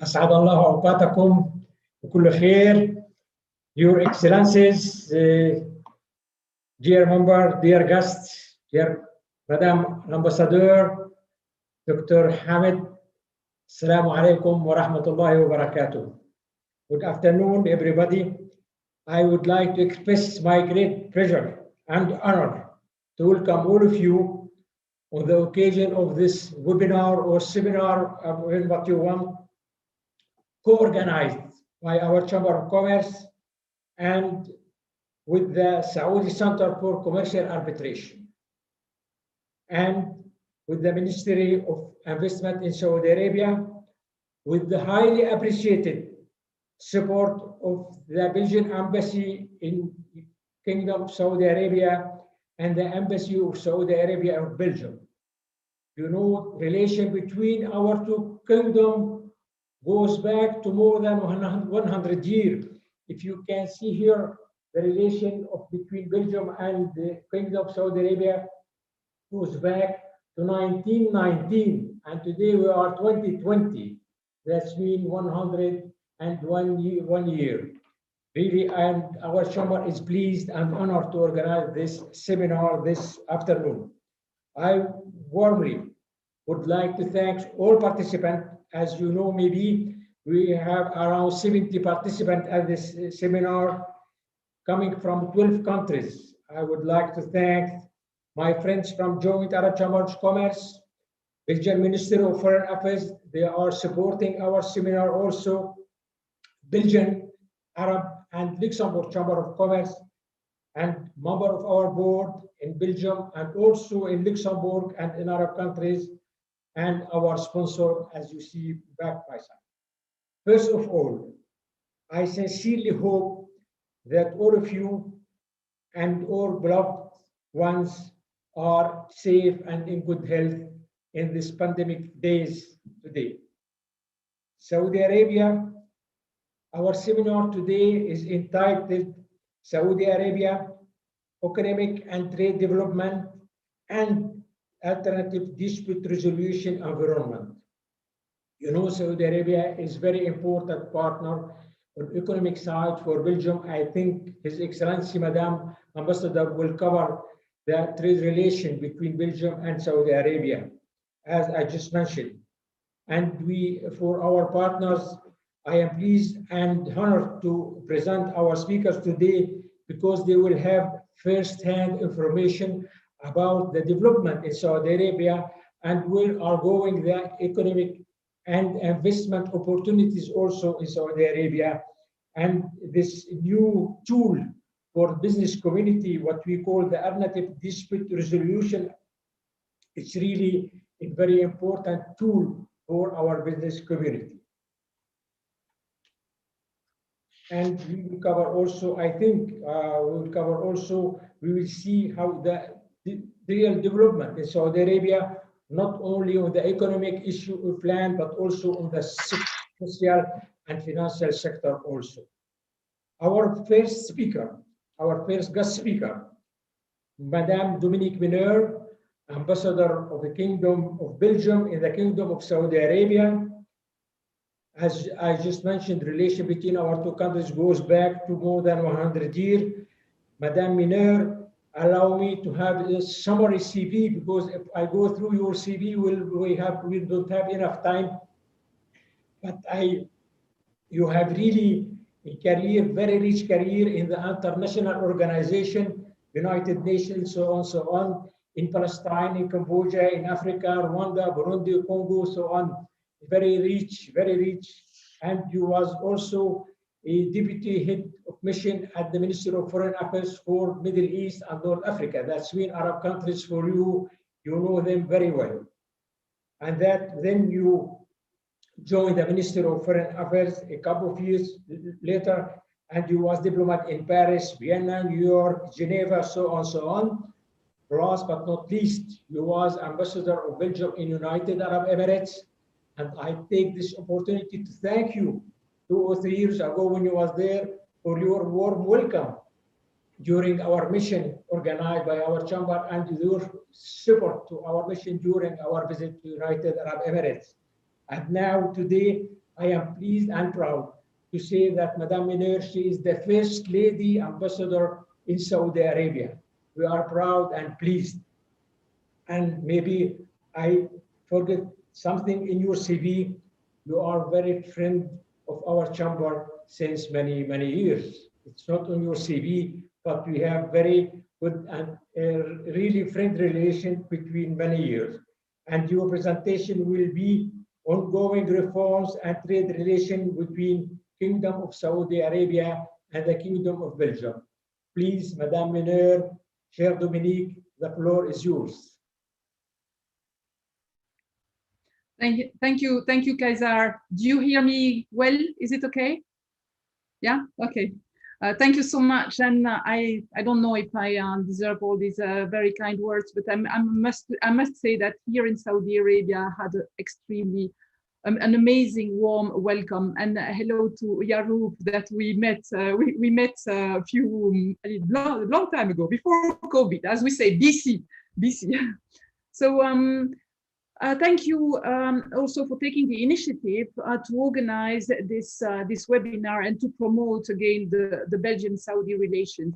أسعد الله أوقاتكم بكل خير. Your Excellencies, dear member, dear guests, dear Madam Ambassador, Dr. Hamid, Assalamu alaikum wa rahmatullahi wa barakatuh. Good afternoon, everybody. I would like to express my great pleasure and honor to welcome all of you on the occasion of this webinar or seminar, what you want, co-organized by our Chamber of Commerce and with the Saudi Center for Commercial Arbitration and with the Ministry of Investment in Saudi Arabia, with the highly appreciated support of the Belgian Embassy in Kingdom of Saudi Arabia and the Embassy of Saudi Arabia of Belgium. You know, relation between our two kingdoms goes back to more than 100 years. If you can see here, the relation between Belgium and the Kingdom of Saudi Arabia goes back to 1919, and today we are 2020. That's mean 101 year. Really, and our chamber is pleased and honored to organize this seminar this afternoon. I warmly would like to thank all participants. As you know, maybe we have around 70 participants at this seminar coming from 12 countries. I would like to thank my friends from Joint Arab Chamber of Commerce, Belgian Ministry of Foreign Affairs. They are supporting our seminar also. Belgian, Arab, and Luxembourg Chamber of Commerce, and member of our board in Belgium and also in Luxembourg and in Arab countries, and our sponsor, as you see back by side. First of all, I sincerely hope that all of you and all beloved ones are safe and in good health in this pandemic days today. Saudi Arabia, our seminar today is entitled Saudi Arabia, Economic and Trade Development and Alternative Dispute Resolution Environment. You know, Saudi Arabia is very important partner on economic side for Belgium. I think His Excellency Madam Ambassador will cover the trade relation between Belgium and Saudi Arabia, as I just mentioned. And we, for our partners, I am pleased and honored to present our speakers today because they will have first-hand information about the development in Saudi Arabia and where are going the economic and investment opportunities also in Saudi Arabia. And this new tool for business community, what we call the alternative dispute resolution, it's really a very important tool for our business community. And we will cover also, I think, we will see how the real development in Saudi Arabia, not only on the economic issue plan, but also on the social and financial sector also. Our first speaker, our first guest speaker, Madame Dominique Mineur, Ambassador of the Kingdom of Belgium in the Kingdom of Saudi Arabia. As I just mentioned, the relation between our two countries goes back to more than 100 years. Madame Mineur, allow me to have a summary CV, because if I go through your CV, we don't have enough time. But you have really a career, very rich career in the international organization, United Nations, so on, in Palestine, in Cambodia, in Africa, Rwanda, Burundi, Congo, so on. Very rich, very rich. And you was also a deputy head of mission at the Ministry of Foreign Affairs for Middle East and North Africa. That's mean Arab countries for you, you know them very well. And that then you joined the Ministry of Foreign Affairs a couple of years later, and you was diplomat in Paris, Vienna, New York, Geneva, so on. Last but not least, you was ambassador of Belgium in United Arab Emirates. And I take this opportunity to thank you 2 or 3 years ago when you was there for your warm welcome during our mission organized by our chamber and your support to our mission during our visit to United Arab Emirates. And now today, I am pleased and proud to say that Madame Miner, she is the first lady ambassador in Saudi Arabia. We are proud and pleased. And maybe I forget something in your CV. You are very friend of our chamber since many, many years. It's not on your CV, but we have very good and really friend relation between many years. And your presentation will be ongoing reforms and trade relation between Kingdom of Saudi Arabia and the Kingdom of Belgium. Please, Madame Miner, Cher Dominique, the floor is yours. Thank you, Kaysar. Do you hear me well? Is it okay? Yeah, okay. Thank you so much. And I don't know if I deserve all these very kind words, but I must say that here in Saudi Arabia had an amazing warm welcome, and hello to Yaroub that we met a few long time ago, before COVID, as we say, BC. So thank you also for taking the initiative to organize this webinar and to promote again the Belgian-Saudi relations.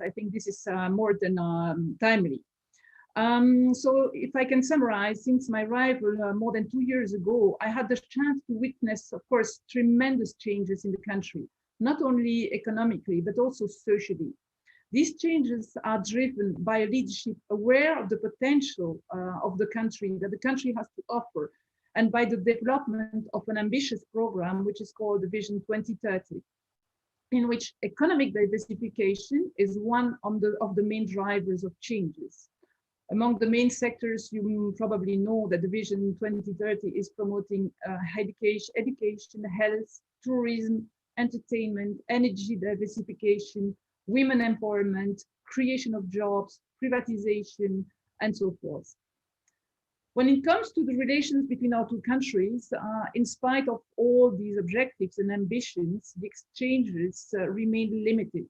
I think this is more than timely. So if I can summarize, since my arrival more than 2 years ago, I had the chance to witness, of course, tremendous changes in the country, not only economically, but also socially. These changes are driven by a leadership aware of the potential of the country, that the country has to offer, and by the development of an ambitious program, which is called the Vision 2030, in which economic diversification is one of the main drivers of changes. Among the main sectors, you probably know that the Vision 2030 is promoting education, health, tourism, entertainment, energy diversification, women empowerment, creation of jobs, privatization, and so forth. When it comes to the relations between our two countries, in spite of all these objectives and ambitions, the exchanges remain limited.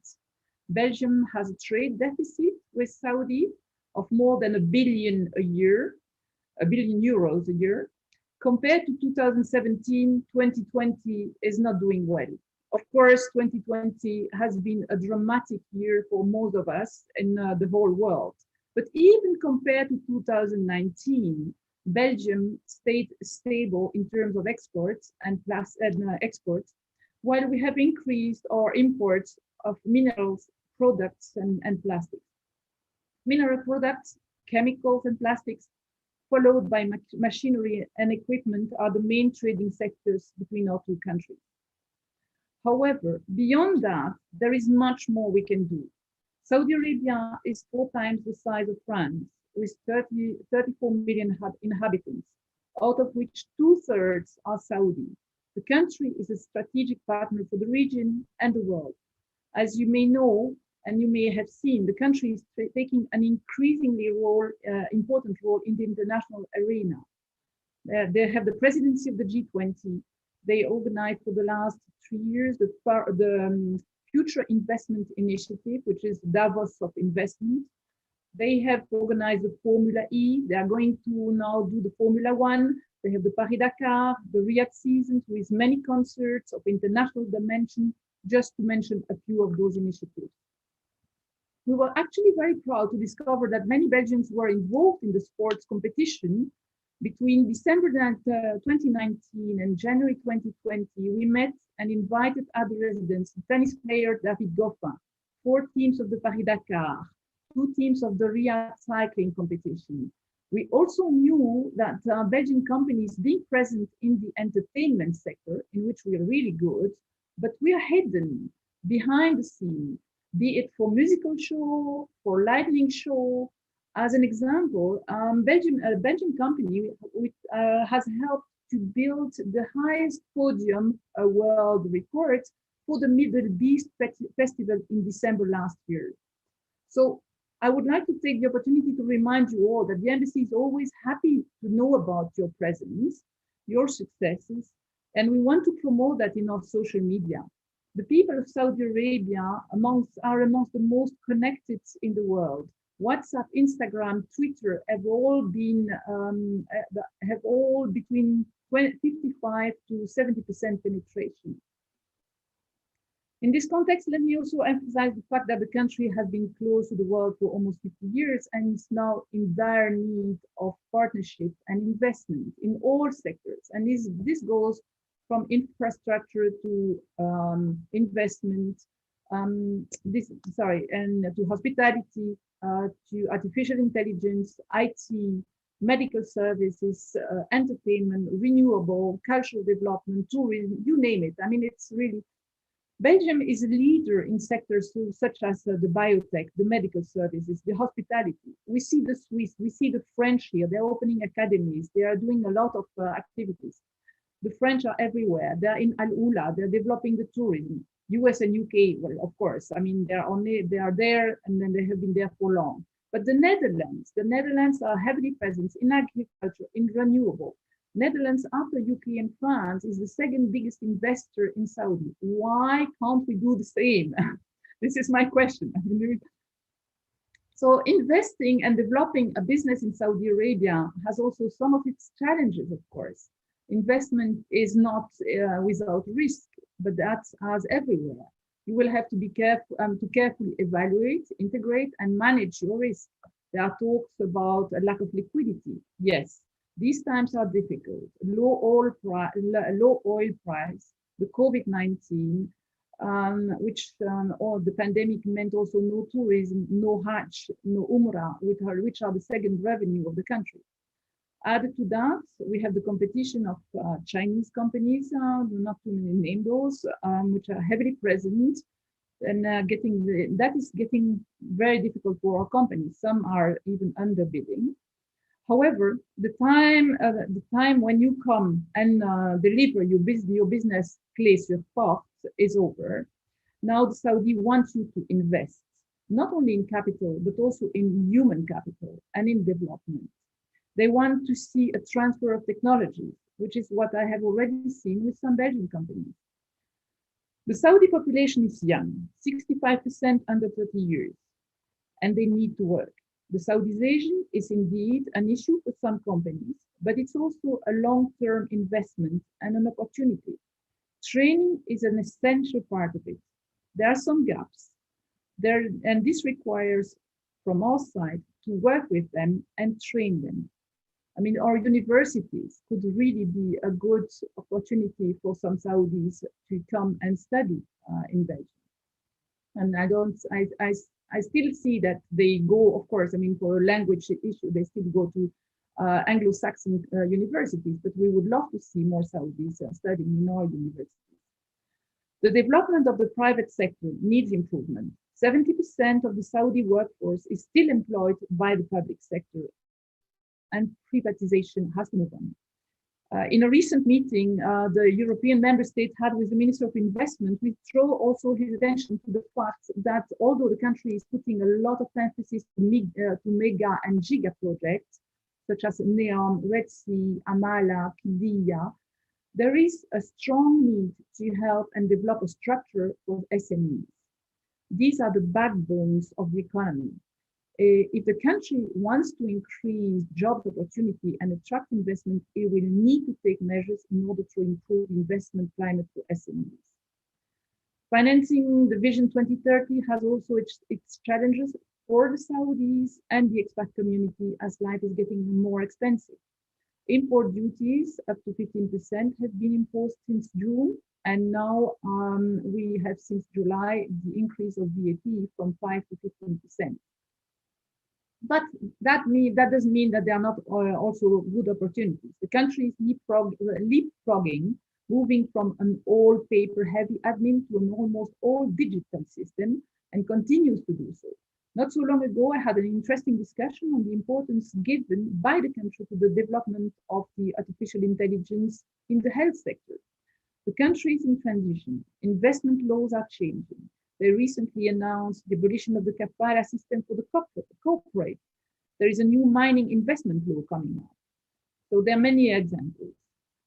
Belgium has a trade deficit with Saudi of more than €1 billion a year, €1 billion, compared to 2017, 2020 is not doing well. Of course, 2020 has been a dramatic year for most of us in the whole world. But even compared to 2019, Belgium stayed stable in terms of exports and exports, while we have increased our imports of minerals, products, and plastics. Mineral products, chemicals, and plastics, followed by machinery and equipment, are the main trading sectors between our two countries. However, beyond that, there is much more we can do. Saudi Arabia is 4 times the size of France, with 34 million inhabitants, out of which 2/3 are Saudi. The country is a strategic partner for the region and the world. As you may know, and you may have seen, the country is taking an increasingly important role in the international arena. They have the presidency of the G20. They organized for the last 3 years the Future Investment Initiative, which is Davos of investment. They have organized the Formula E. They are going to now do the Formula One. They have the Paris-Dakar, the Riyadh seasons with many concerts of international dimension, just to mention a few of those initiatives. We were actually very proud to discover that many Belgians were involved in the sports competition. Between December 2019 and January 2020, we met and invited other residents, tennis player David Goffin, 4 teams of the Paris-Dakar, 2 teams of the Riyadh cycling competition. We also knew that Belgian companies being present in the entertainment sector, in which we are really good, but we are hidden behind the scene, be it for musical show, for lightning show. As an example, a Belgian company which has helped to build the highest podium world record for the Middle East Festival in December last year. So I would like to take the opportunity to remind you all that the embassy is always happy to know about your presence, your successes, and we want to promote that in our social media. The people of Saudi Arabia are amongst the most connected in the world. WhatsApp, Instagram, Twitter have all been between 55 to 70% penetration. In this context, let me also emphasize the fact that the country has been close to the world for almost 50 years and is now in dire need of partnership and investment in all sectors. And this goes from infrastructure to investment, and to hospitality, to artificial intelligence, IT, medical services, entertainment, renewable, cultural development, tourism, you name it. I mean, it's really, Belgium is a leader in sectors such as the biotech, the medical services, the hospitality. We see the Swiss, we see the French here. They're opening academies. They are doing a lot of activities. The French are everywhere. They're in Al Ula. They're developing the tourism. US and UK, well, of course. I mean, they are there, and then they have been there for long. But the Netherlands are heavily present in agriculture, in renewable. Netherlands, after UK and France, is the second biggest investor in Saudi. Why can't we do the same? This is my question. So investing and developing a business in Saudi Arabia has also some of its challenges, of course. Investment is not without risk, but that's as everywhere. You will have to be careful to carefully evaluate, integrate, and manage your risk. There are talks about a lack of liquidity. Yes. These times are difficult. Low oil price, the COVID-19, or the pandemic meant also no tourism, no Hajj, no Umrah, which are the second revenue of the country. Added to that, we have the competition of Chinese companies, not to name those, which are heavily present, and that is getting very difficult for our companies. Some are even underbidding. However, the time when you come and deliver your business place, your path is over. Now the Saudi wants you to invest, not only in capital, but also in human capital and in development. They want to see a transfer of technology, which is what I have already seen with some Belgian companies. The Saudi population is young, 65% under 30 years, and they need to work. The Saudization is indeed an issue for some companies, but it's also a long-term investment and an opportunity. Training is an essential part of it. There are some gaps there, and this requires from our side to work with them and train them. I mean, our universities could really be a good opportunity for some Saudis to come and study in Belgium. And I still see that they go, of course, I mean, for a language issue, they still go to Anglo-Saxon universities, but we would love to see more Saudis studying in our universities. The development of the private sector needs improvement. 70% of the Saudi workforce is still employed by the public sector, and privatization has to move on. In a recent meeting, the European member state had with the Minister of Investment, we draw also his attention to the fact that although the country is putting a lot of emphasis to mega and giga projects, such as NEOM, Red Sea, Amala, Qiddiya, there is a strong need to help and develop a structure for SMEs. These are the backbones of the economy. If the country wants to increase job opportunity and attract investment, it will need to take measures in order to improve investment climate for SMEs. Financing the Vision 2030 has also its challenges for the Saudis and the expat community as life is getting more expensive. Import duties up to 15% have been imposed since June, and now we have since July the increase of VAT from 5 to 15%. But that doesn't mean that there are not also good opportunities. The country is leapfrogging, moving from an all paper-heavy admin to an almost all digital system, and continues to do so. Not so long ago, I had an interesting discussion on the importance given by the country to the development of the artificial intelligence in the health sector. The country is in transition. Investment laws are changing. They recently announced the abolition of the kafala system for the corporate. There is a new mining investment law coming out. So there are many examples.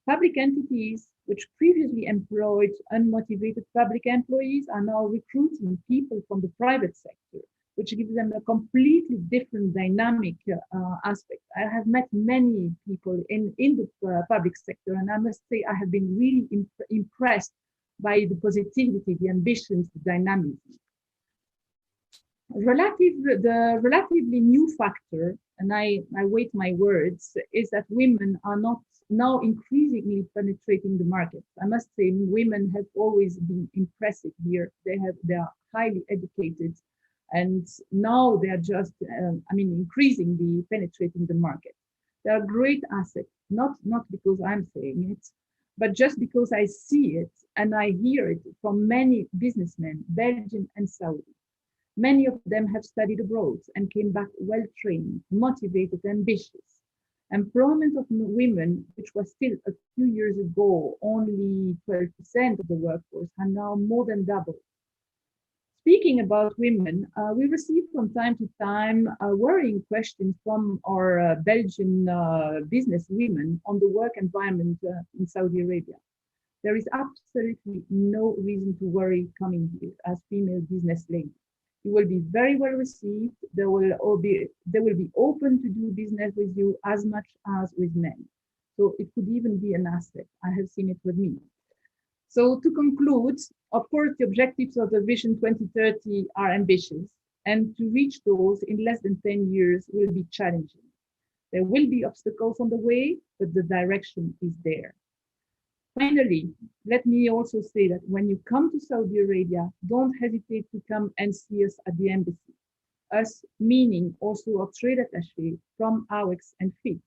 Public entities which previously employed unmotivated public employees are now recruiting people from the private sector. which gives them a completely different dynamic aspect. I have met many people in the public sector, and I must say I have been really impressed by the positivity, the ambitions, the dynamism. The relatively new factor, and I weight my words, is that women are not now increasingly penetrating the market. I must say women have always been impressive here. They are highly educated, and now they are just, increasingly penetrating the market. They are great assets, not because I'm saying it, but just because I see it and I hear it from many businessmen, Belgian and Saudi. Many of them have studied abroad and came back well-trained, motivated, ambitious. Employment of women, which was still a few years ago only 12% of the workforce, are now more than double. Speaking about women, we receive from time to time worrying questions from our Belgian business women on the work environment in Saudi Arabia. There is absolutely no reason to worry coming here as female business ladies. You will be very well received. They will be open to do business with you as much as with men. So it could even be an asset. I have seen it with me. So to conclude, of course, the objectives of the Vision 2030 are ambitious, and to reach those in less than 10 years will be challenging. There will be obstacles on the way, but the direction is there. Finally, let me also say that when you come to Saudi Arabia, don't hesitate to come and see us at the embassy. Us meaning also our trade attaché from AWEX and FIT.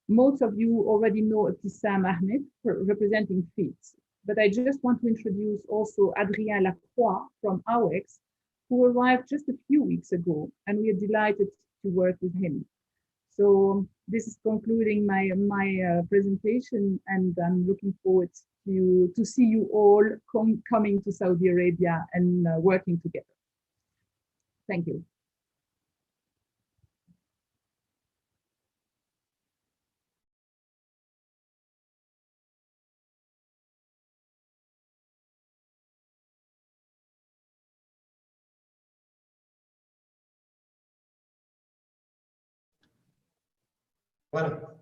Most of you already know Abtissam Ahmed, representing FIT, but I just want to introduce also Adrien Lacroix from AWEX, who arrived just a few weeks ago, and we are delighted to work with him. So this is concluding my presentation, and I'm looking forward to see you all coming to Saudi Arabia and working together. Thank you. Well,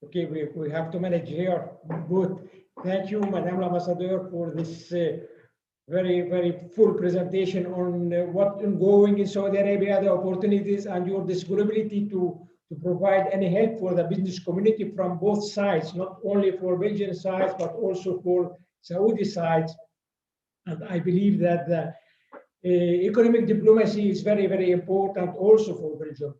okay, we have to manage here. Good. Thank you, Madame l'Ambassadeur, for this very, very full presentation on what's ongoing in Saudi Arabia, the opportunities, and your disponibility to provide any help for the business community from both sides, not only for Belgian sides, but also for Saudi sides. And I believe that the economic diplomacy is very, very important also for Belgium.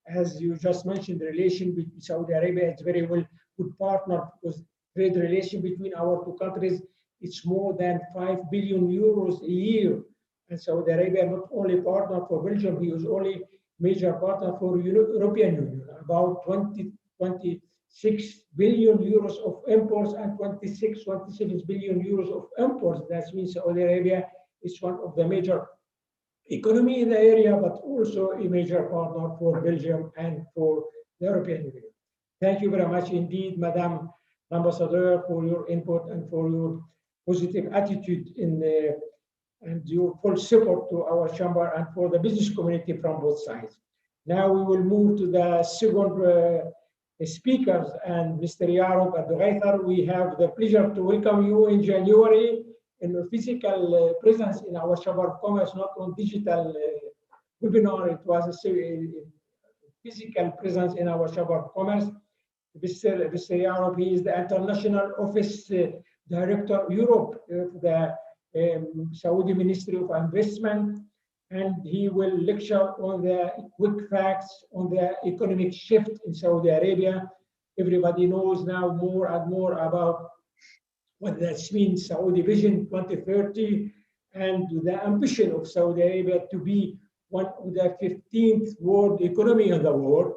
As you just mentioned, the relation with Saudi Arabia is very well good partner, because trade relation between our two countries, it's more than 5 billion euros a year. And Saudi Arabia not only partner for Belgium, he is only major partner for European Union, about 26 billion euros of imports and 27 billion euros of imports. That means Saudi Arabia is one of the major economy in the area, but also a major partner for Belgium and for the European Union. Thank you very much indeed, Madame l'Ambassadeur, for your input and for your positive attitude and your full support to our chamber and for the business community from both sides. Now we will move to the second speakers, and Mr. Yaroub Abdulghaitar. We have the pleasure to welcome you in January in a physical presence in our Chamber of Commerce, not on digital webinar. It was a physical presence in our Chamber of Commerce. Mr. Yaroub, he is the International Office Director Europe of the Saudi Ministry of Investment, and he will lecture on the quick facts on the economic shift in Saudi Arabia. Everybody knows now more and more about what that means, Saudi Vision 2030, and the ambition of Saudi Arabia to be one of the 15th world economy in the world.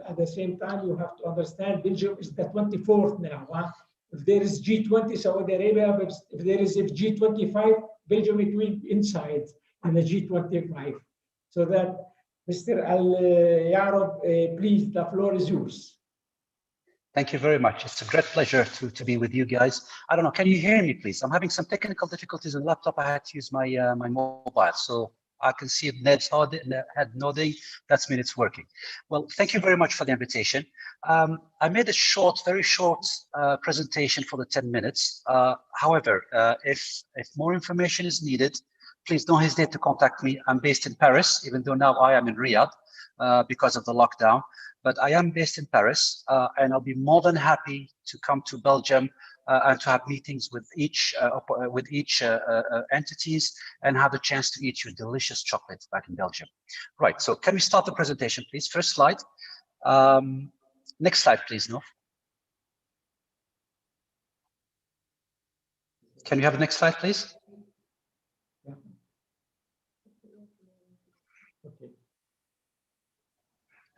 At the same time, you have to understand Belgium is the 24th now. If there is G20 Saudi Arabia, but if there is a G25, Belgium it will be inside in the G25. So that, Mr. Yaroub, please, the floor is yours. Thank you very much. It's a great pleasure to be with you guys. I don't know, can you hear me, please? I'm having some technical difficulties on the laptop. I had to use my mobile. So I can see Ned's head nodding. That's mean it's working. Well, thank you very much for the invitation. I made a very short presentation for the 10 minutes. However, if more information is needed, please don't hesitate to contact me. I'm based in Paris, even though now I am in Riyadh because of the lockdown. But I am based in Paris, and I'll be more than happy to come to Belgium and to have meetings with each entities and have the chance to eat your delicious chocolate back in Belgium. Right, so can we start the presentation, please? First slide. Next slide, please, Nof. Can you have the next slide, please? Okay.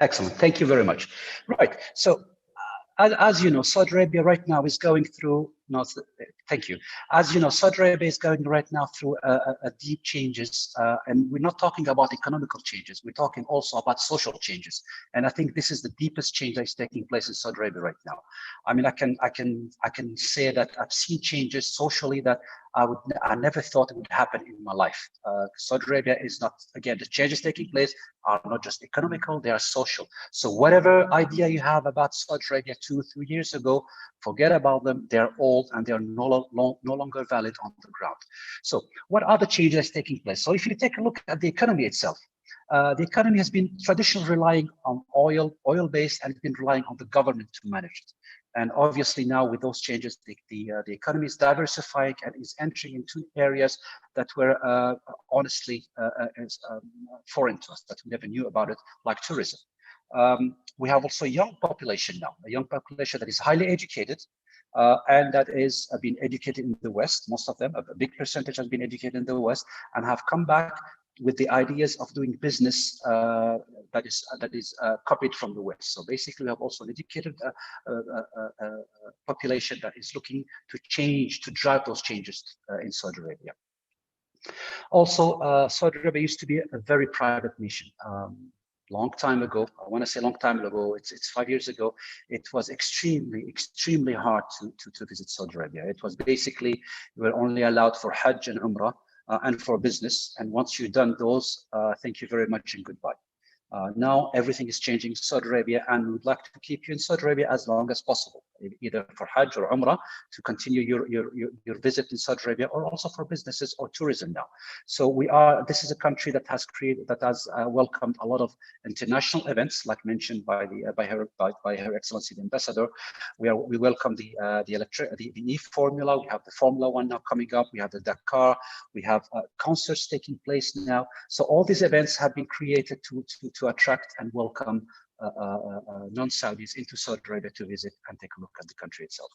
Excellent, thank you very much. Right, so as you know, Saudi Arabia right now is going through, thank you. As you know, Saudi Arabia is going right now through a deep changes, and we're not talking about economical changes, we're talking also about social changes. And I think this is the deepest change that is taking place in Saudi Arabia right now. I mean, I can say that I've seen changes socially that I never thought it would happen in my life. Saudi Arabia is not, again, the changes taking place are not just economical, they are social. So whatever idea you have about Saudi Arabia 2-3 years ago, forget about them. They're old and they're no longer valid on the ground. So what are the changes taking place? So if you take a look at the economy itself, the economy has been traditionally relying on oil-based, and it's been relying on the government to manage it. And obviously now with those changes, the economy is diversifying and is entering into areas that were honestly foreign to us, that we never knew about it, like tourism. We have also a young population now, a young population that is highly educated and that is being educated in the West. Most of them, a big percentage has been educated in the West and have come back with the ideas of doing business that is copied from the West. So basically, we have also an educated population that is looking to change, to drive those changes in Saudi Arabia. Also, Saudi Arabia used to be a very private nation. Long time ago, I want to say long time ago, it's 5 years ago, it was extremely hard to visit Saudi Arabia. It was basically, you were only allowed for Hajj and Umrah and for business. And once you've done those, thank you very much and goodbye. Now everything is changing in Saudi Arabia, and we would like to keep you in Saudi Arabia as long as possible, either for Hajj or Umrah, to continue your visit in Saudi Arabia, or also for businesses or tourism now. So this is a country that has welcomed a lot of international events, like mentioned by Her Excellency the Ambassador. We welcome the E-Formula. We have the Formula One now coming up. We have the Dakar. We have concerts taking place now. So all these events have been created to attract and welcome non-Saudis into Saudi Arabia to visit and take a look at the country itself.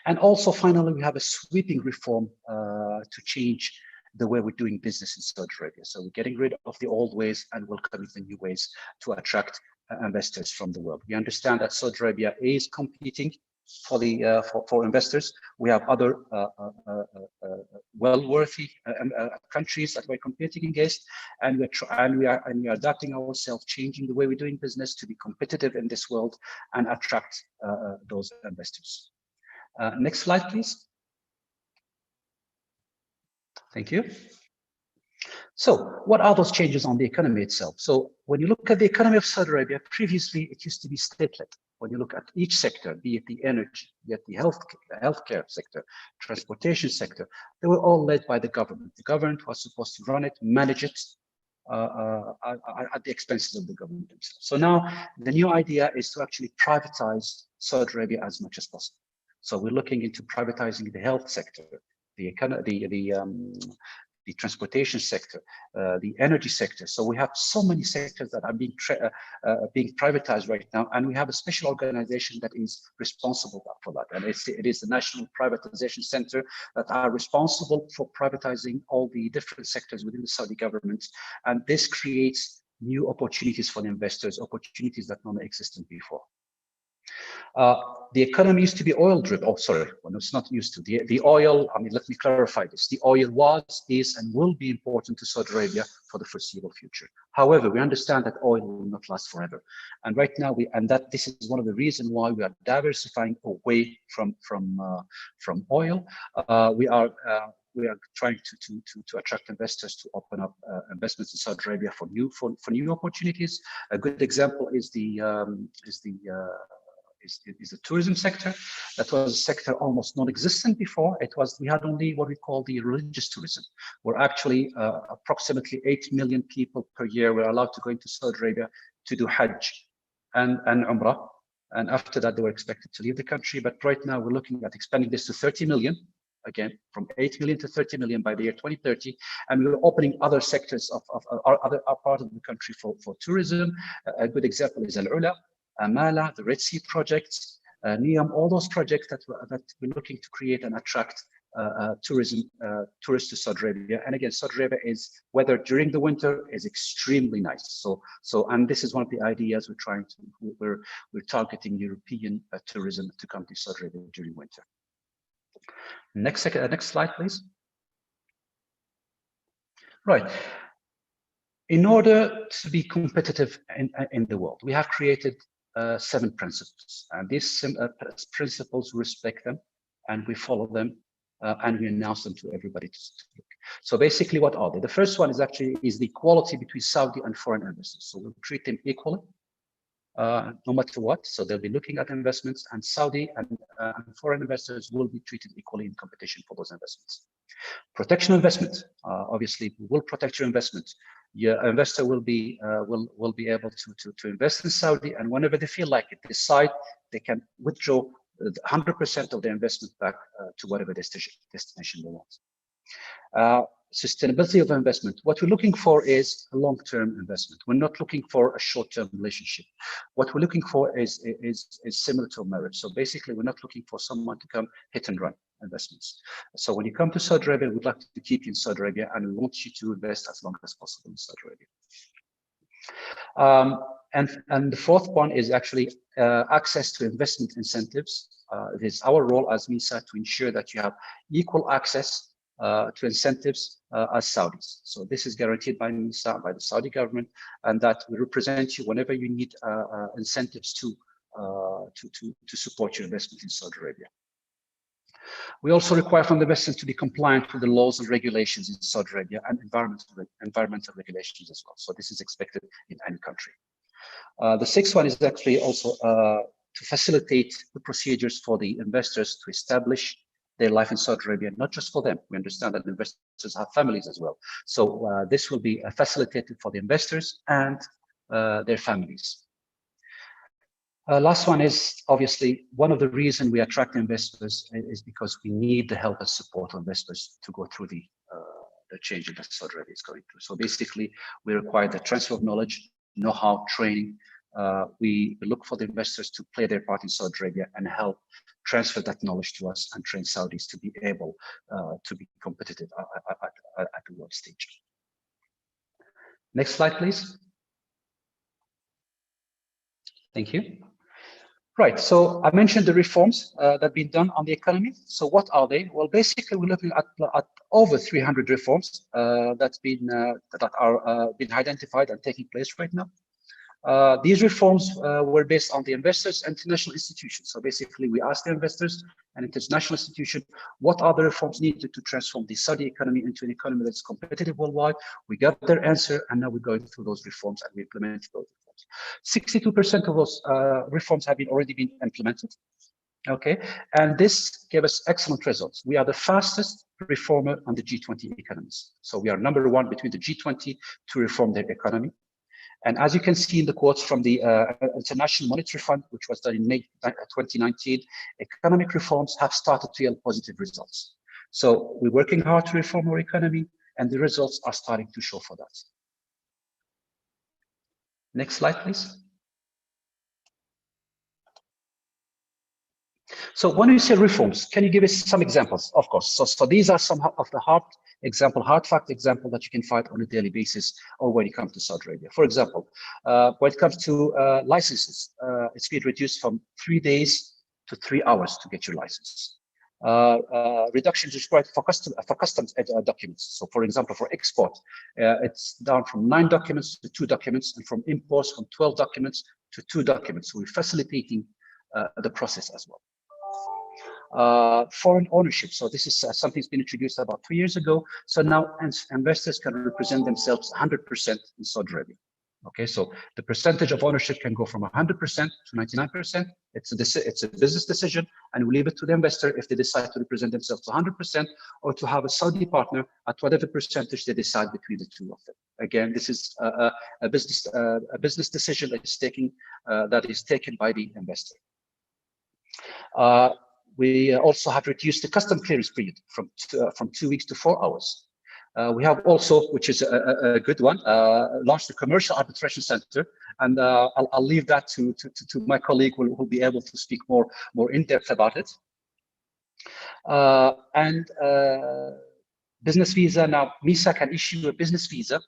And also, finally, we have a sweeping reform to change the way we're doing business in Saudi Arabia. So we're getting rid of the old ways and welcoming the new ways to attract investors from the world. We understand that Saudi Arabia is competing for investors. We have other well-worthy countries that we're competing against, and we are adapting ourselves, changing the way we're doing business to be competitive in this world and attract those investors. Next slide, please. Thank you. So what are those changes on the economy itself? So when you look at the economy of Saudi Arabia, previously it used to be state-led. When you look at each sector, be it the energy, be it the healthcare sector, transportation sector, they were all led by the government. The government was supposed to run it, manage it at the expenses of the government themselves. So now the new idea is to actually privatize Saudi Arabia as much as possible. So we're looking into privatizing the health sector, the transportation sector, the energy sector. So we have so many sectors that are being privatized right now, and we have a special organization that is responsible for that. And it is the National Privatization Center that are responsible for privatizing all the different sectors within the Saudi government. And this creates new opportunities for the investors, opportunities that normally existed before. The economy used to be oil driven. Oh, sorry, well, it's not used to. The oil, I mean, let me clarify this. The oil was, is, and will be important to Saudi Arabia for the foreseeable future. However, we understand that oil will not last forever. And right now, this is one of the reasons why we are diversifying away from oil. we are trying to attract investors to open up investments in Saudi Arabia for new opportunities. A good example is the tourism sector. That was a sector almost non-existent before. We had only what we call the religious tourism, where actually approximately 8 million people per year were allowed to go into Saudi Arabia to do Hajj and Umrah. And after that, they were expected to leave the country. But right now, we're looking at expanding this to 30 million, again, from 8 million to 30 million by the year 2030. And we're opening other sectors of other part of the country for tourism. A good example is Al-Ula, Amala, the Red Sea projects, Neom, all those projects that we're looking to create and attract tourists to Saudi Arabia. And again, Saudi Arabia weather during the winter is extremely nice. And this is one of the ideas we're targeting European tourism to come to Saudi Arabia during winter. Next slide, please. Right. In order to be competitive in the world, we have created 7 principles, and these principles, we respect them and we follow them, and we announce them to everybody to look. So basically, what are they? The first one is the equality between Saudi and foreign investors. So we'll treat them equally, no matter what. So they'll be looking at investments, and Saudi and foreign investors will be treated equally in competition for those investments. Protection of investment. Obviously, we will protect your investment. Your investor will be able to invest in Saudi, and whenever they feel like it, decide they can withdraw 100% of their investment back to whatever destination they want. Sustainability of investment. What we're looking for is a long-term investment. We're not looking for a short-term relationship. What we're looking for is similar to a marriage. So basically, we're not looking for someone to come hit and run investments. So when you come to Saudi Arabia, we'd like to keep you in Saudi Arabia, and we want you to invest as long as possible in Saudi Arabia. And the fourth one is actually access to investment incentives. It is our role as MISA to ensure that you have equal access to incentives as Saudis. So this is guaranteed by MISA, by the Saudi government, and that we represent you whenever you need incentives to support your investment in Saudi Arabia. We also require from the investors to be compliant with the laws and regulations in Saudi Arabia and environmental regulations as well. So this is expected in any country. The sixth one is actually also to facilitate the procedures for the investors to establish their life in Saudi Arabia, not just for them. We understand that investors have families as well. So this will be facilitated for the investors and their families. Last one is obviously one of the reasons we attract investors is because we need the help and support of investors to go through the change that Saudi Arabia is going through. So basically, we require the transfer of knowledge, know-how, training. We look for the investors to play their part in Saudi Arabia and help transfer that knowledge to us and train Saudis to be able to be competitive at the world stage. Next slide, please. Thank you. Right, so I mentioned the reforms that have been done on the economy. So what are they? Well, basically, we're looking at over 300 reforms that are being identified and taking place right now. These reforms were based on the investors and international institutions. So basically, we asked the investors and international institutions, what are the reforms needed to transform the Saudi economy into an economy that's competitive worldwide? We got their answer, and now we're going through those reforms and we implemented those reforms. 62% of those reforms have already been implemented. Okay, and this gave us excellent results. We are the fastest reformer on the G20 economies. So we are #1 between the G20 to reform their economy. And as you can see in the quotes from the International Monetary Fund, which was done in May 2019, economic reforms have started to yield positive results. So we're working hard to reform our economy, and the results are starting to show for that. Next slide, please. So when you say reforms, can you give us some examples? Of course. So these are some of the hard fact example that you can find on a daily basis or when it comes to Saudi Arabia. For example, when it comes to licenses, it's been reduced from 3 days to 3 hours to get your license. Reductions required for customs documents. So for example, for export, it's down from 9 documents to 2 documents, and from imports from 12 documents to 2 documents. So we're facilitating the process as well. foreign ownership. So this is something that's been introduced about 2 years ago. So now investors can represent themselves 100% in Saudi Arabia. Okay, so the percentage of ownership can go from 100% to 99%. It's a business decision, and we leave it to the investor if they decide to represent themselves 100% or to have a Saudi partner at whatever percentage they decide between the two of them. Again, this is a business decision that is taken by the investor. We also have reduced the custom clearance period from 2 weeks to 4 hours. We have also, which is a good one, launched the commercial arbitration center, and I'll leave that to my colleague who will be able to speak more in depth about it. Business visa, now MISA can issue a business visa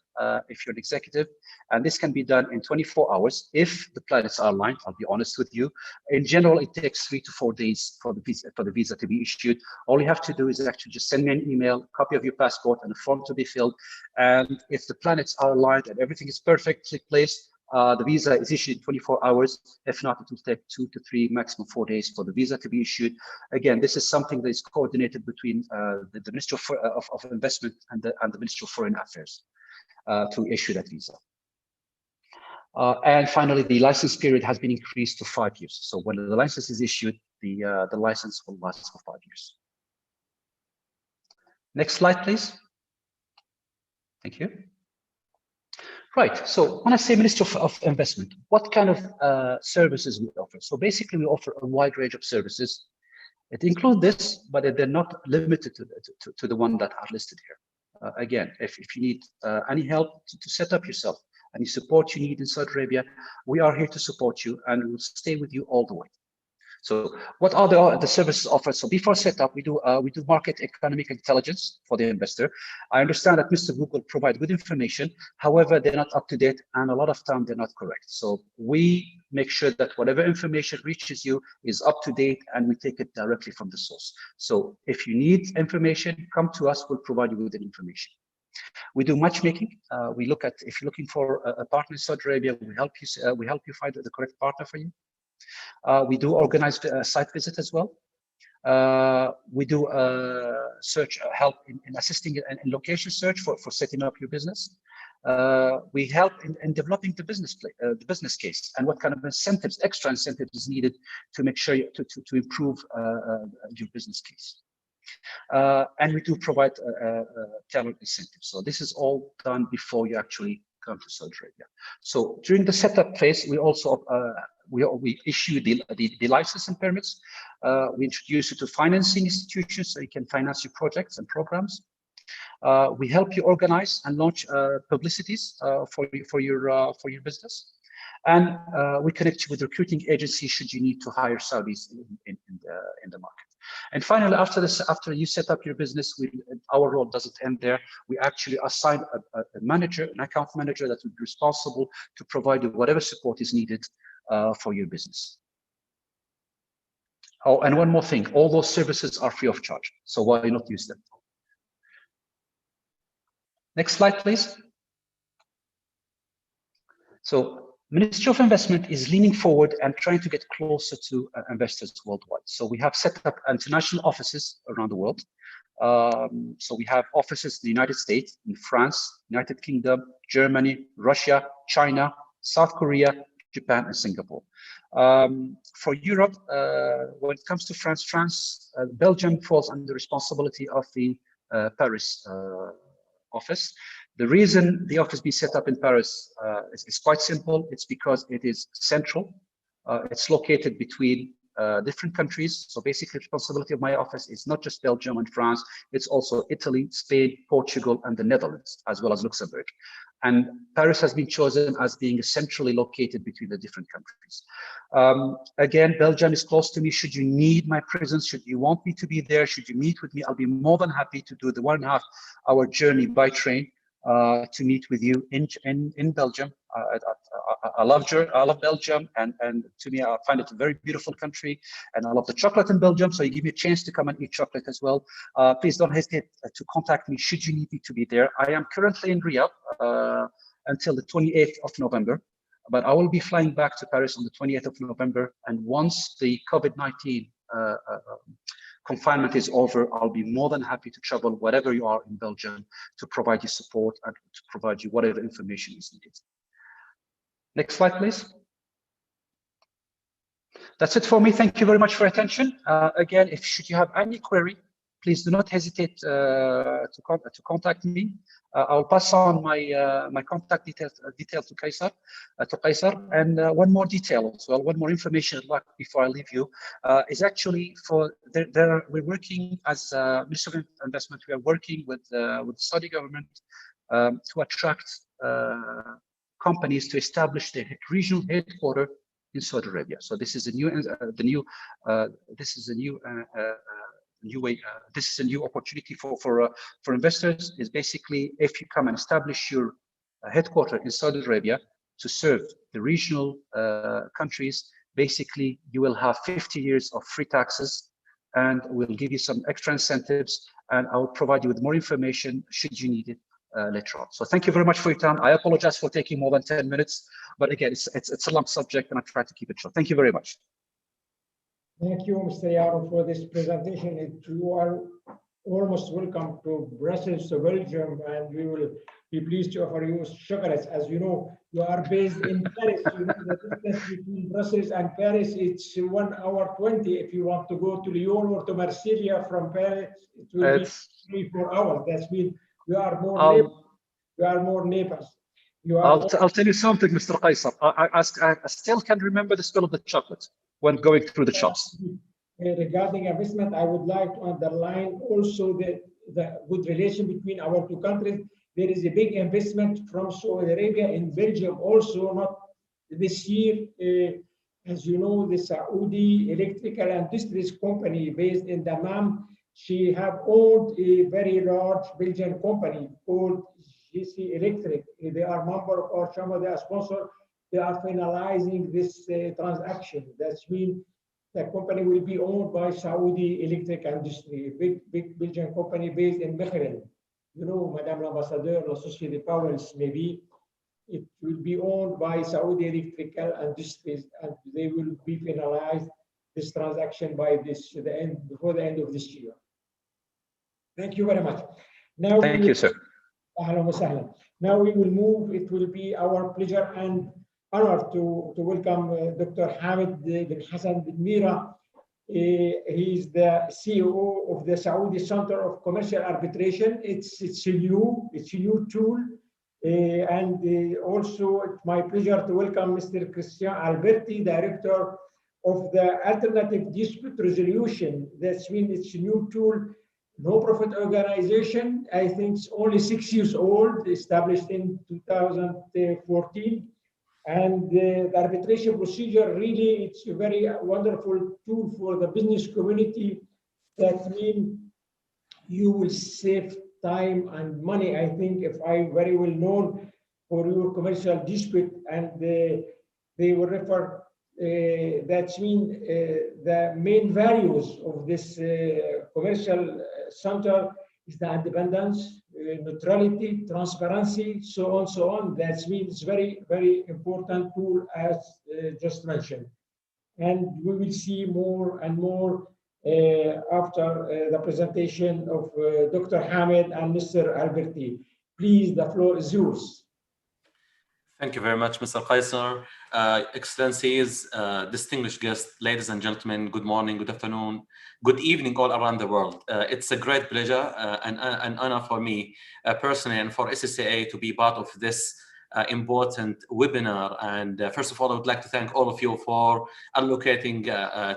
if you're an executive, and this can be done in 24 hours if the planets are aligned. I'll be honest with you. In general, it takes 3 to 4 days for the visa to be issued. All you have to do is actually just send me an email, copy of your passport, and a form to be filled. And if the planets are aligned and everything is perfectly placed, the visa is issued in 24 hours. If not, it will take 2 to 3, maximum 4 days for the visa to be issued. Again, this is something that is coordinated between the Ministry of Investment and the Ministry of Foreign Affairs to issue that visa. And finally, the license period has been increased to 5 years. So when the license is issued, the license will last for 5 years. Next slide, please. Thank you. Right, so when I say Ministry of Investment, what kind of services we offer? So basically we offer a wide range of services. It includes this, but they're not limited to the one that are listed here. Again, if you need any help to set up yourself, any support you need in Saudi Arabia, we are here to support you and we'll stay with you all the way. So what are the services offered? So before setup, we do market economic intelligence for the investor. I understand that Mr. Google provide good information. However, they're not up to date, and a lot of time they're not correct. So we make sure that whatever information reaches you is up to date, and we take it directly from the source. So if you need information, come to us. We'll provide you with the information. We do matchmaking. We look at, if you're looking for a partner in Saudi Arabia, we help you find the correct partner for you. We do organize site visit as well. We do help in assisting in location search for setting up your business. We help in developing the business case and what kind of incentives, extra incentives is needed to make sure to improve your business case. And we do provide talent incentives. So this is all done before you actually come to Saudi Arabia. So during the setup phase, we also we issue the license and permits. We introduce you to financing institutions so you can finance your projects and programs. We help you organize and launch publicities for your business, and we connect you with recruiting agencies should you need to hire Saudis in the market. And finally, after you set up your business, our role doesn't end there. We actually assign a manager, an account manager that will be responsible to provide you whatever support is needed for your business. Oh, and one more thing, all those services are free of charge. So why not use them? Next slide, please. So Ministry of Investment is leaning forward and trying to get closer to investors worldwide. So we have set up international offices around the world. So we have offices in the United States, in France, United Kingdom, Germany, Russia, China, South Korea, Japan, and Singapore. For Europe, when it comes to France, Belgium falls under the responsibility of the Paris office. The reason the office be set up in Paris is quite simple. It's because it is central. It's located between different countries. So basically, the responsibility of my office is not just Belgium and France. It's also Italy, Spain, Portugal, and the Netherlands, as well as Luxembourg. And Paris has been chosen as being centrally located between the different countries. Again, Belgium is close to me. Should you need my presence, should you want me to be there, should you meet with me, I'll be more than happy to do the 1.5 hour journey by train to meet with you in Belgium. I love Belgium, and to me, I find it a very beautiful country, and I love the chocolate in Belgium. So you give me a chance to come and eat chocolate as well. Please don't hesitate to contact me should you need me to be there. I am currently in Riyadh until the 28th of November, but I will be flying back to Paris on the 28th of November. And once the COVID-19 confinement is over, I'll be more than happy to travel wherever you are in Belgium to provide you support and to provide you whatever information is needed. Next slide, please. That's it for me. Thank you very much for your attention. Again, should you have any query, please do not hesitate to contact me. I'll pass on my contact details to Kaysar. And one more detail as well, one more information I'd like before I leave you is actually for we're working as Ministry of Investment. We are working with the Saudi government to attract companies to establish their regional headquarters in Saudi Arabia. So this is a new opportunity for investors. Is basically if you come and establish your headquarters in Saudi Arabia to serve the regional countries, basically you will have 50 years of free taxes, and we'll give you some extra incentives, and I will provide you with more information should you need it later on. So thank you very much for your time. I apologize for taking more than 10 minutes, but again, it's a long subject and I try to keep it short. Thank you very much. Thank you, Mr. Yaro, for this presentation. You are almost welcome to Brussels, to Belgium, and we will be pleased to offer you chocolates. As you know, you are based in Paris. You know the distance between Brussels and Paris, it's 1 hour 20. If you want to go to Lyon or to Marseille from Paris, it will be 3-4 hours. That means we are more neighbors. I'll tell you something, Mr. Kaysar. I still can remember the smell of the chocolate when going through the shops. Regarding investment, I would like to underline also the good relation between our two countries. There is a big investment from Saudi Arabia in Belgium also, not this year. As you know, the Saudi Electrical Industries company based in Dammam, she have owned a very large Belgian company called KSA Electric. They are member of our chamber, they are sponsor. They are finalizing this transaction. That means the company will be owned by Saudi Electric Industry, big Belgian company based in Mechelen. You know, Madame l'Ambassadeur, la Société de Powers, maybe it will be owned by Saudi Electrical Industries, and they will be finalized this transaction by before the end of this year. Thank you very much. Now, thank you, sir. Now we will move. It will be our pleasure and honor to welcome Dr. Hamid bin Hassan bin Mira. He is the CEO of the Saudi Center of Commercial Arbitration. It's a new tool, and also it's my pleasure to welcome Mr. Christian Alberti, Director of the Alternative Dispute Resolution. That means it's a new tool, no-profit organization. I think it's only 6 years old, established in 2014. And the arbitration procedure, really, it's a very wonderful tool for the business community. That means you will save time and money. I think if I'm very well known for your commercial dispute, and they will refer, that means the main values of this commercial center is the independence, neutrality, transparency, so on, so on. That means it's very, very important tool, as just mentioned. And we will see more and more after the presentation of Dr. Hamid and Mr. Alberti. Please, the floor is yours. Thank you very much, Mr. Kaysar. Excellencies, distinguished guests, ladies and gentlemen, good morning, good afternoon, good evening all around the world. It's a great pleasure and an honor for me personally and for SSAA to be part of this important webinar. And first of all, I would like to thank all of you for allocating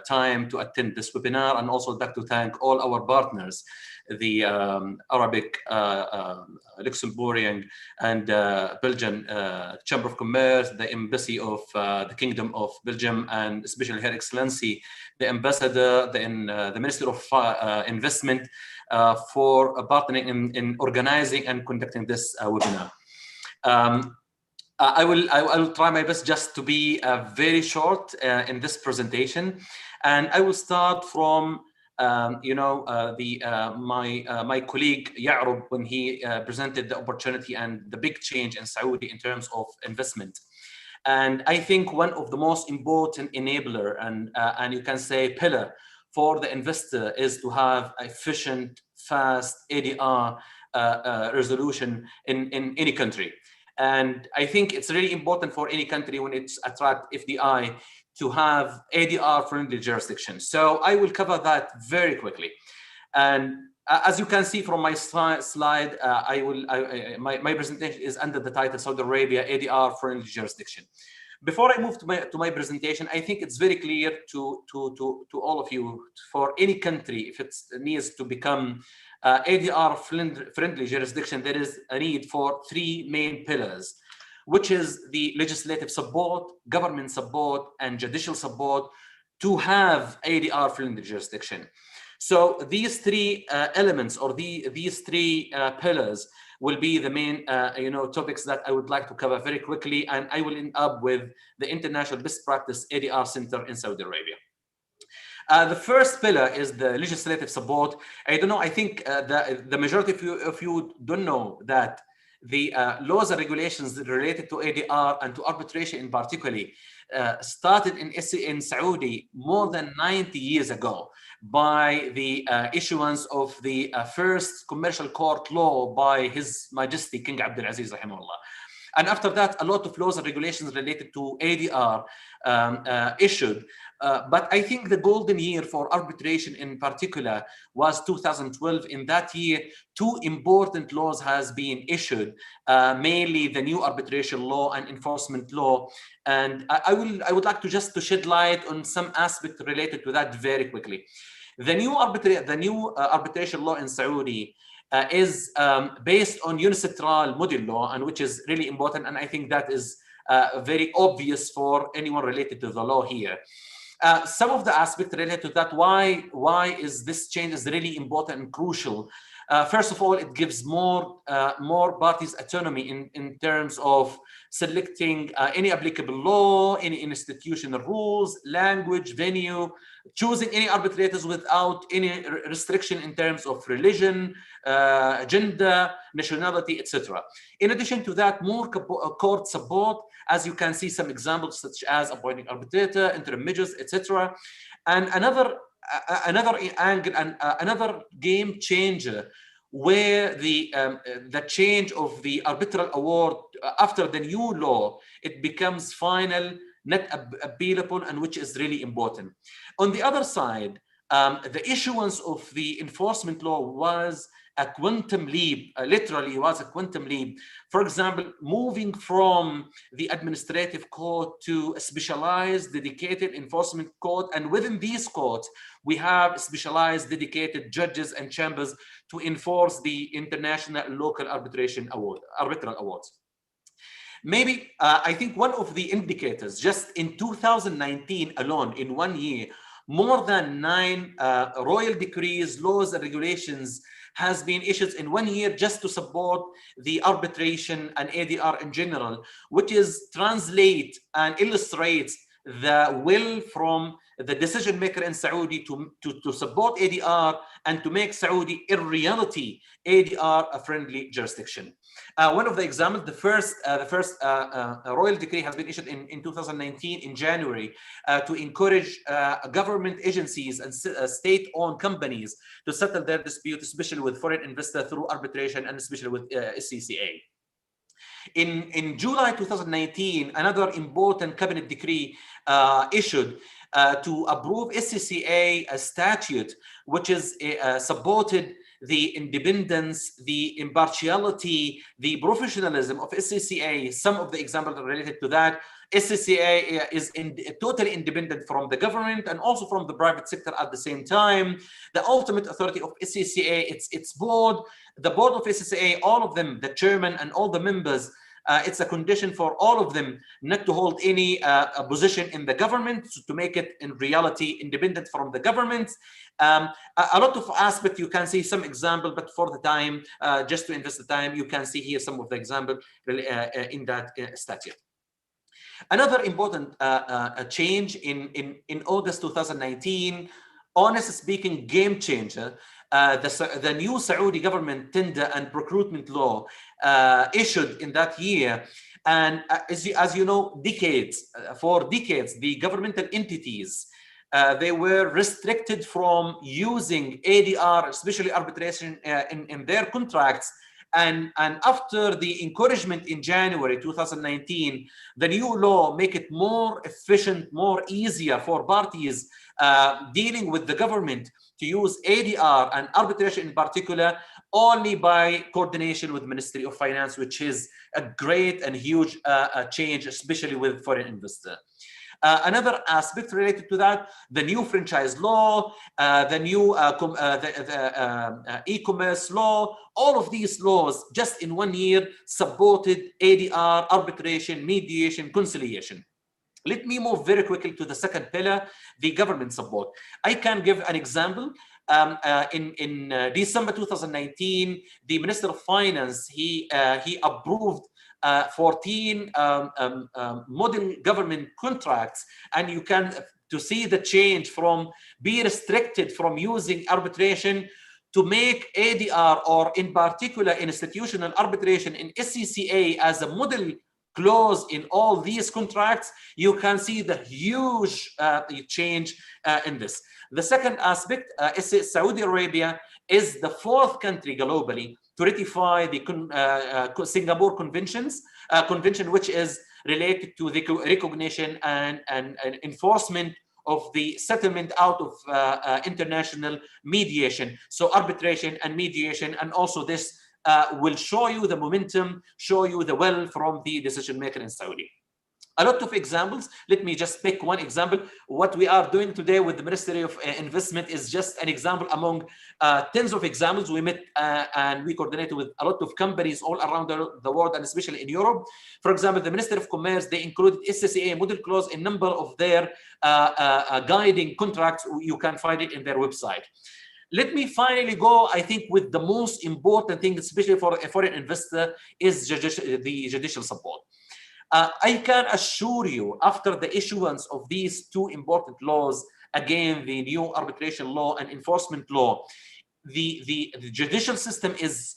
time to attend this webinar, and also I'd like to thank all our partners, the Arabic, Luxembourgian, and Belgian Chamber of Commerce, the Embassy of the Kingdom of Belgium, and especially Her Excellency, the Ambassador, the Minister of Investment, for partnering in organizing and conducting this webinar. I will try my best just to be very short in this presentation, and I will start from my colleague Ya'rub, when he presented the opportunity and the big change in Saudi in terms of investment. And I think one of the most important enabler and you can say pillar for the investor is to have efficient, fast ADR resolution in any country. And I think it's really important for any country when it's attract FDI to have ADR-friendly jurisdictions. So I will cover that very quickly. And as you can see from my slide, my presentation is under the title Saudi Arabia ADR-friendly jurisdiction. Before I move to my presentation, I think it's very clear to all of you, for any country, if it needs to become ADR-friendly jurisdiction, there is a need for three main pillars, which is the legislative support, government support, and judicial support to have ADR-friendly jurisdiction. So these three elements, or these three pillars, will be the main topics that I would like to cover very quickly, and I will end up with the International Best Practice ADR Center in Saudi Arabia. The first pillar is the legislative support. I don't know, I think the majority of you don't know that the laws and regulations related to ADR and to arbitration in particular started in Saudi more than 90 years ago by the issuance of the first commercial court law by His Majesty King Abdulaziz rahimahullah. And after that, a lot of laws and regulations related to ADR issued. But I think the golden year for arbitration in particular was 2012. In that year, two important laws has been issued, mainly the new arbitration law and enforcement law. And I would like to just shed light on some aspect related to that very quickly. The new arbitration law in Saudi is based on unilateral model law, and which is really important. And I think that is very obvious for anyone related to the law here. Some of the aspects related to that, why is this change is really important and crucial? First of all, it gives more parties autonomy in terms of selecting any applicable law, any institutional rules, language, venue, choosing any arbitrators without any restriction in terms of religion, gender, nationality, etc. In addition to that, more court support, as you can see some examples such as appointing arbitrator, interim measures, etc. And another angle and another game changer, where the change of the arbitral award after the new law, it becomes final, not appealable, and which is really important. On the other side, the issuance of the enforcement law was a quantum leap, literally was a quantum leap. For example, moving from the administrative court to a specialized, dedicated enforcement court. And within these courts, we have specialized, dedicated judges and chambers to enforce the international local arbitral awards. Maybe, I think one of the indicators, just in 2019 alone, in 1 year, more than 9 royal decrees, laws, and regulations has been issued in 1 year just to support the arbitration and ADR in general, which is translate and illustrates the will from the decision maker in Saudi to support ADR and to make Saudi in reality ADR a friendly jurisdiction. One of the examples, the first royal decree has been issued in 2019 in January to encourage government agencies and state-owned companies to settle their dispute, especially with foreign investors through arbitration and especially with SCCA. In July 2019, another important cabinet decree issued to approve SCCA a statute which is supported the independence, the impartiality, the professionalism of SCCA. Some of the examples related to that. SCCA is totally independent from the government and also from the private sector at the same time. The ultimate authority of SCCA, its board, the board of SCCA, all of them, the chairman and all the members, it's a condition for all of them not to hold any position in the government, to make it in reality independent from the government. A lot of aspects, you can see some example, but for the time, just to invest the time, you can see here some of the example in that statute. Another important change in August 2019, honestly speaking, game changer, the new Saudi government tender and procurement law issued in that year. And as you know, for decades, the governmental entities they were restricted from using ADR, especially arbitration, in their contracts. And after the encouragement in January 2019, the new law make it more efficient, more easier for parties dealing with the government to use ADR and arbitration in particular only by coordination with Ministry of Finance, which is a great and huge change, especially with foreign investors. Another aspect related to that, the new franchise law, the new e-commerce law, all of these laws just in 1 year supported ADR, arbitration, mediation, conciliation. Let me move very quickly to the second pillar, the government support. I can give an example. In December 2019, the Minister of Finance, he approved 14 model government contracts, and you can to see the change from be restricted from using arbitration to make ADR, or in particular institutional arbitration in SCCA as a model clause in all these contracts. You can see the huge change in this. The second aspect is Saudi Arabia is the 4th country globally to ratify the Singapore convention, which is related to the recognition and enforcement of the settlement out of international mediation. So arbitration and mediation, and also this will show you the momentum, show you the will from the decision maker in Saudi. A lot of examples. Let me just pick one example. What we are doing today with the Ministry of Investment is just an example among tens of examples. We met and we coordinated with a lot of companies all around the world, and especially in Europe. For example, the Ministry of Commerce, they included SCCA model clause in number of their guiding contracts. You can find it in their website. Let me finally go, I think, with the most important thing, especially for a foreign investor, is the judicial support. I can assure you, after the issuance of these two important laws, again, the new arbitration law and enforcement law, the judicial system is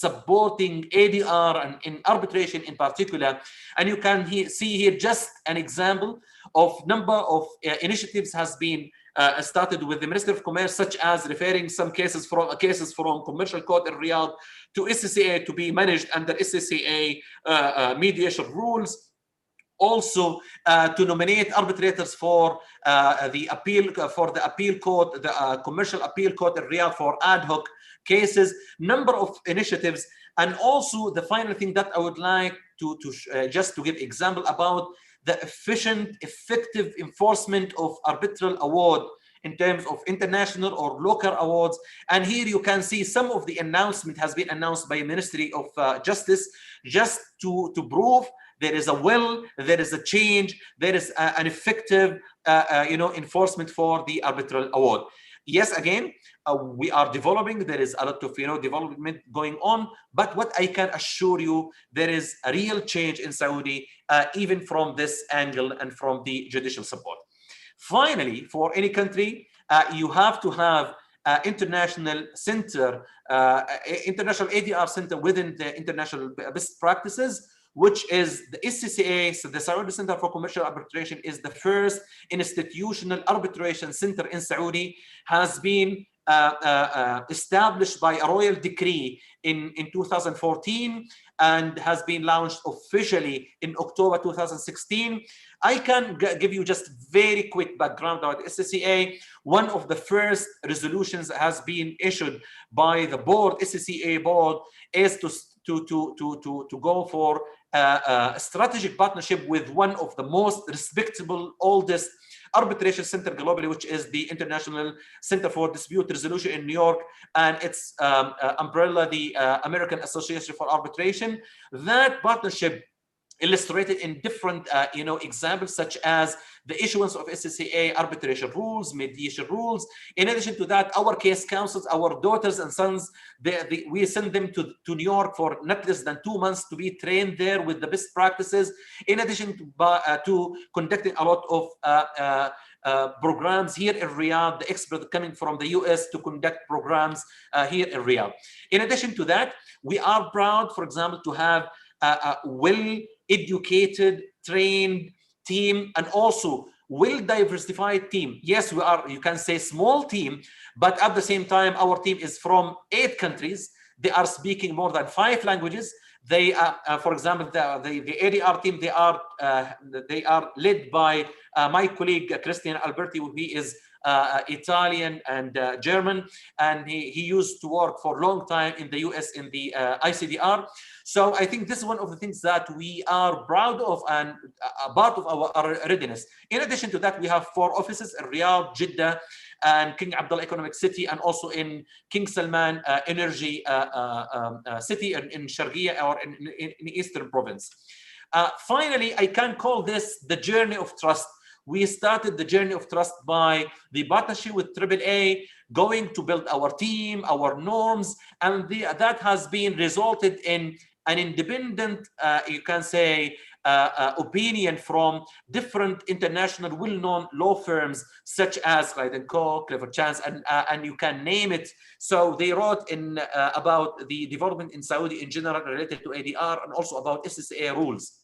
supporting ADR and in arbitration in particular. And you can see here just an example of number of initiatives has been started with the Ministry of Commerce, such as referring some cases from commercial court in Riyadh to SCCA to be managed under SCCA mediation rules. Also to nominate arbitrators for the appeal court, the commercial appeal court in Riyadh for ad hoc cases, number of initiatives. And also the final thing that I would like to just to give example about the efficient, effective enforcement of arbitral award in terms of international or local awards. And here you can see some of the announcement has been announced by Ministry of Justice, just to prove there is a will, there is a change, there is an effective enforcement for the arbitral award. Yes, again, we are developing. There is a lot of development going on, but what I can assure you, there is a real change in Saudi, even from this angle and from the judicial support. Finally, for any country, you have to have international center, international ADR center within the international best practices, which is the SCCA. So the Saudi Center for Commercial Arbitration is the first institutional arbitration center in Saudi, has been established by a royal decree in 2014 and has been launched officially in October 2016. I can give you just very quick background about SCCA. One of the first resolutions that has been issued by the board, SCCA board, is to go for a strategic partnership with one of the most respectable, oldest arbitration center globally, which is the International Center for Dispute Resolution in New York, and its umbrella, the American Association for Arbitration. That partnership illustrated in different examples, such as the issuance of SCCA arbitration rules, mediation rules. In addition to that, our case counsels, our daughters and sons, we send them to New York for not less than 2 months to be trained there with the best practices, in addition to conducting a lot of programs here in Riyadh, the experts coming from the US to conduct programs here in Riyadh. In addition to that, we are proud, for example, to have a well-educated, trained team, and also well-diversified team. Yes, we are, you can say, small team, but at the same time, our team is from 8 countries. They are speaking more than 5 languages. They are, for example, the ADR team, they are led by my colleague Christian Alberti, who he is Italian and German, and he used to work for a long time in the US in the ICDR. So I think this is one of the things that we are proud of and a part of our readiness. In addition to that, we have 4 offices in Riyadh, Jeddah, and King Abdullah Economic City, and also in King Salman Energy City in Sharqiya, or in Eastern Province. Finally, I can call this the journey of trust. We started the journey of trust by the partnership with AAA, going to build our team, our norms, and that has been resulted in an independent, you can say, opinion from different international well-known law firms such as Clyde & Co, Clifford Chance, and you can name it. So they wrote in about the development in Saudi in general related to ADR, and also about SSA rules.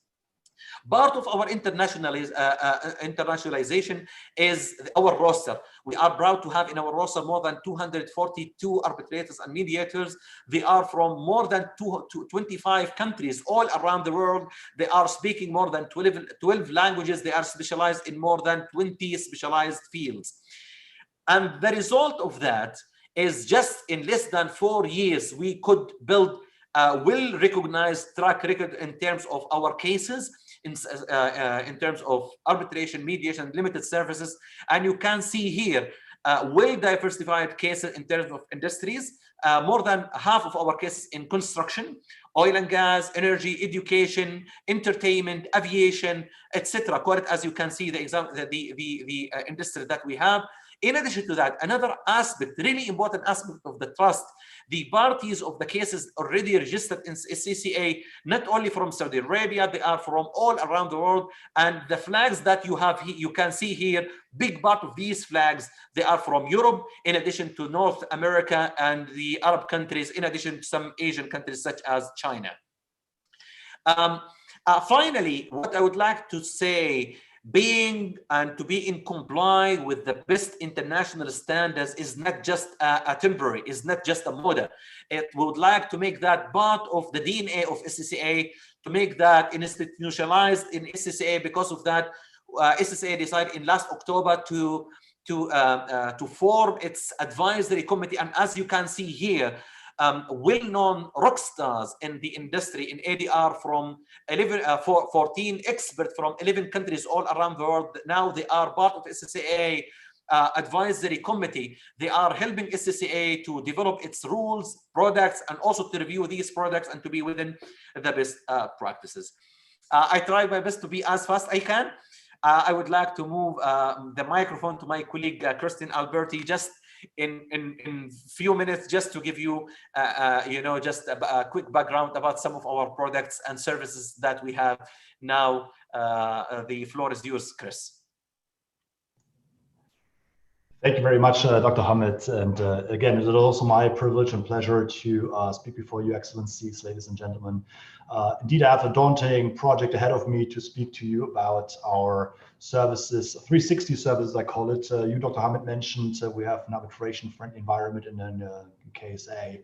Part of our internationalization is our roster. We are proud to have in our roster more than 242 arbitrators and mediators. They are from more than 25 countries all around the world. They are speaking more than 12 languages. They are specialized in more than 20 specialized fields. And the result of that is just in less than 4 years, we could build a well-recognized track record in terms of our cases, in terms of arbitration, mediation, limited services. And you can see here well-diversified cases in terms of industries. More than half of our cases in construction, oil and gas, energy, education, entertainment, aviation, etc. Quite as you can see the example, the industry that we have. In addition to that, another aspect, really important aspect of the trust, the parties of the cases already registered in SCCA, not only from Saudi Arabia, they are from all around the world. And the flags that you have, you can see here, big part of these flags, they are from Europe, in addition to North America and the Arab countries, in addition to some Asian countries such as China. Finally, what I would like to say, being and to be in comply with the best international standards is not just a temporary, is not just a moda. It would like to make that part of the DNA of SCCA, to make that institutionalized in SCCA. Because of that, SCCA decided in last October to form its advisory committee. And as you can see here, well-known rock stars in the industry in ADR from 14 experts from 11 countries all around the world. Now they are part of SCCA advisory committee. They are helping SCCA to develop its rules, products, and also to review these products and to be within the best practices. I try my best to be as fast as I can. I would like to move the microphone to my colleague Christian Alberti, just in few minutes, just to give you just a quick background about some of our products and services that we have now. The floor is yours, Chris. Thank you very much, Dr. Hamid. And again, it is also my privilege and pleasure to speak before you, Excellencies, ladies and gentlemen. Indeed, I have a daunting project ahead of me to speak to you about our services, 360 services, I call it. You, Dr. Hamid, mentioned we have an arbitration-friendly environment in KSA.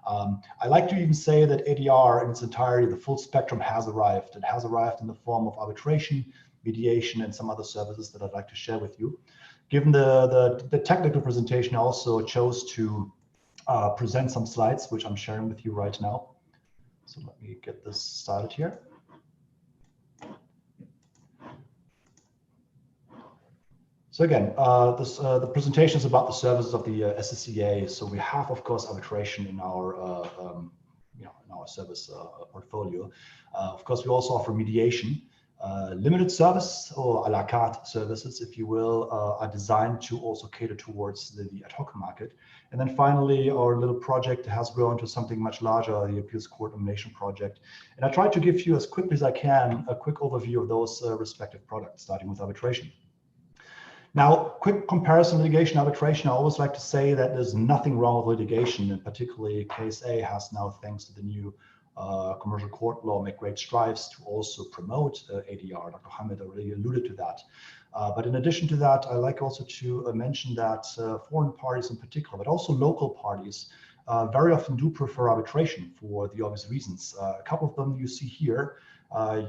I like to even say that ADR in its entirety, the full spectrum has arrived. It has arrived in the form of arbitration, mediation, and some other services that I'd like to share with you. Given the technical presentation, I also chose to present some slides, which I'm sharing with you right now. So let me get this started here. So again, the presentation is about the services of the SCCA. So we have, of course, arbitration in our in our service portfolio. Of course, we also offer mediation. Limited service, or a la carte services, if you will, are designed to also cater towards the ad hoc market. And then finally, our little project has grown to something much larger, the Appeals Court Nomination Project. And I try to give you, as quickly as I can, a quick overview of those respective products, starting with arbitration. Now, quick comparison, litigation, arbitration. I always like to say that there's nothing wrong with litigation, and particularly KSA has now, thanks to the new Commercial court law make great strides to also promote ADR. Dr. Hamid already alluded to that. But in addition to that, I like also to mention that foreign parties in particular, but also local parties, very often do prefer arbitration for the obvious reasons. A couple of them you see here.